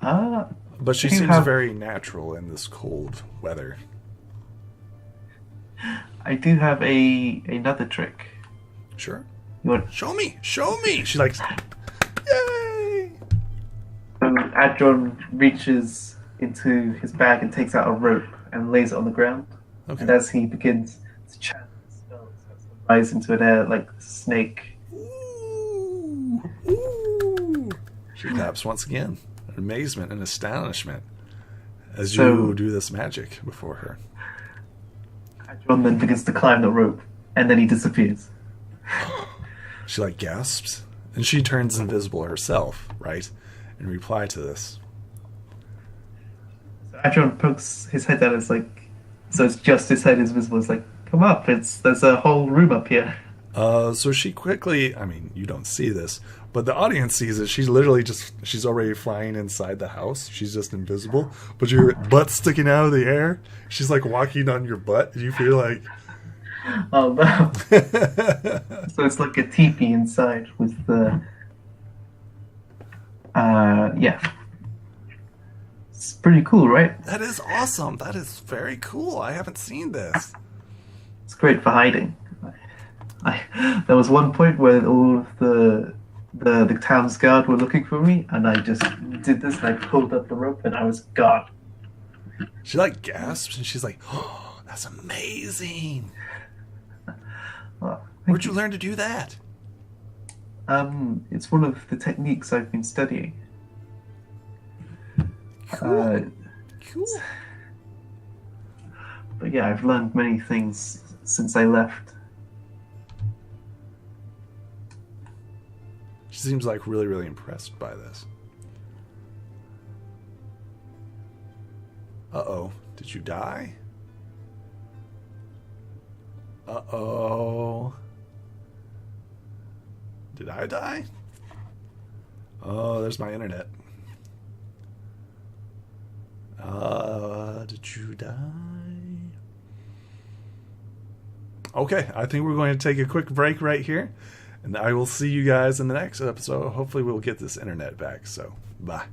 but she seems very natural in this cold weather. I do have another trick. Sure. You want? Show me. She like, yay! Adron reaches into his bag and takes out a rope and lays it on the ground. Okay. And as he begins to chant the spell, it starts to rise into an air like a snake. Ooh, ooh. She claps once again in amazement and astonishment as you do this magic before her. Adron then begins to climb the rope, and then he disappears. She like gasps, and she turns invisible herself, right? In reply to this. So Adron pokes his head down. It's like, so it's just his head is visible. It's like, come up! There's a whole room up here. So she quickly, I mean, you don't see this, but the audience sees it. She's literally she's already flying inside the house. She's just invisible, but your butt's sticking out of the air. She's like walking on your butt. You feel like, oh no! So it's like a teepee inside with the, yeah. It's pretty cool, right? that is awesome. That is very cool. I haven't seen this. It's great for hiding. There was one point where all of the town's guard were looking for me, and I just did this, and I pulled up the rope, and I was gone. She like gasps, and she's like, "Oh, that's amazing! Well, Where'd you learn to do that?" It's one of the techniques I've been studying. Cool. Cool. But yeah, I've learned many things since I left. She seems like really, really impressed by this. Uh-oh. Did you die? Uh-oh. Did I die? Oh, there's my internet. Did you die? Okay, I think we're going to take a quick break right here. And I will see you guys in the next episode. Hopefully we'll get this internet back. So, bye.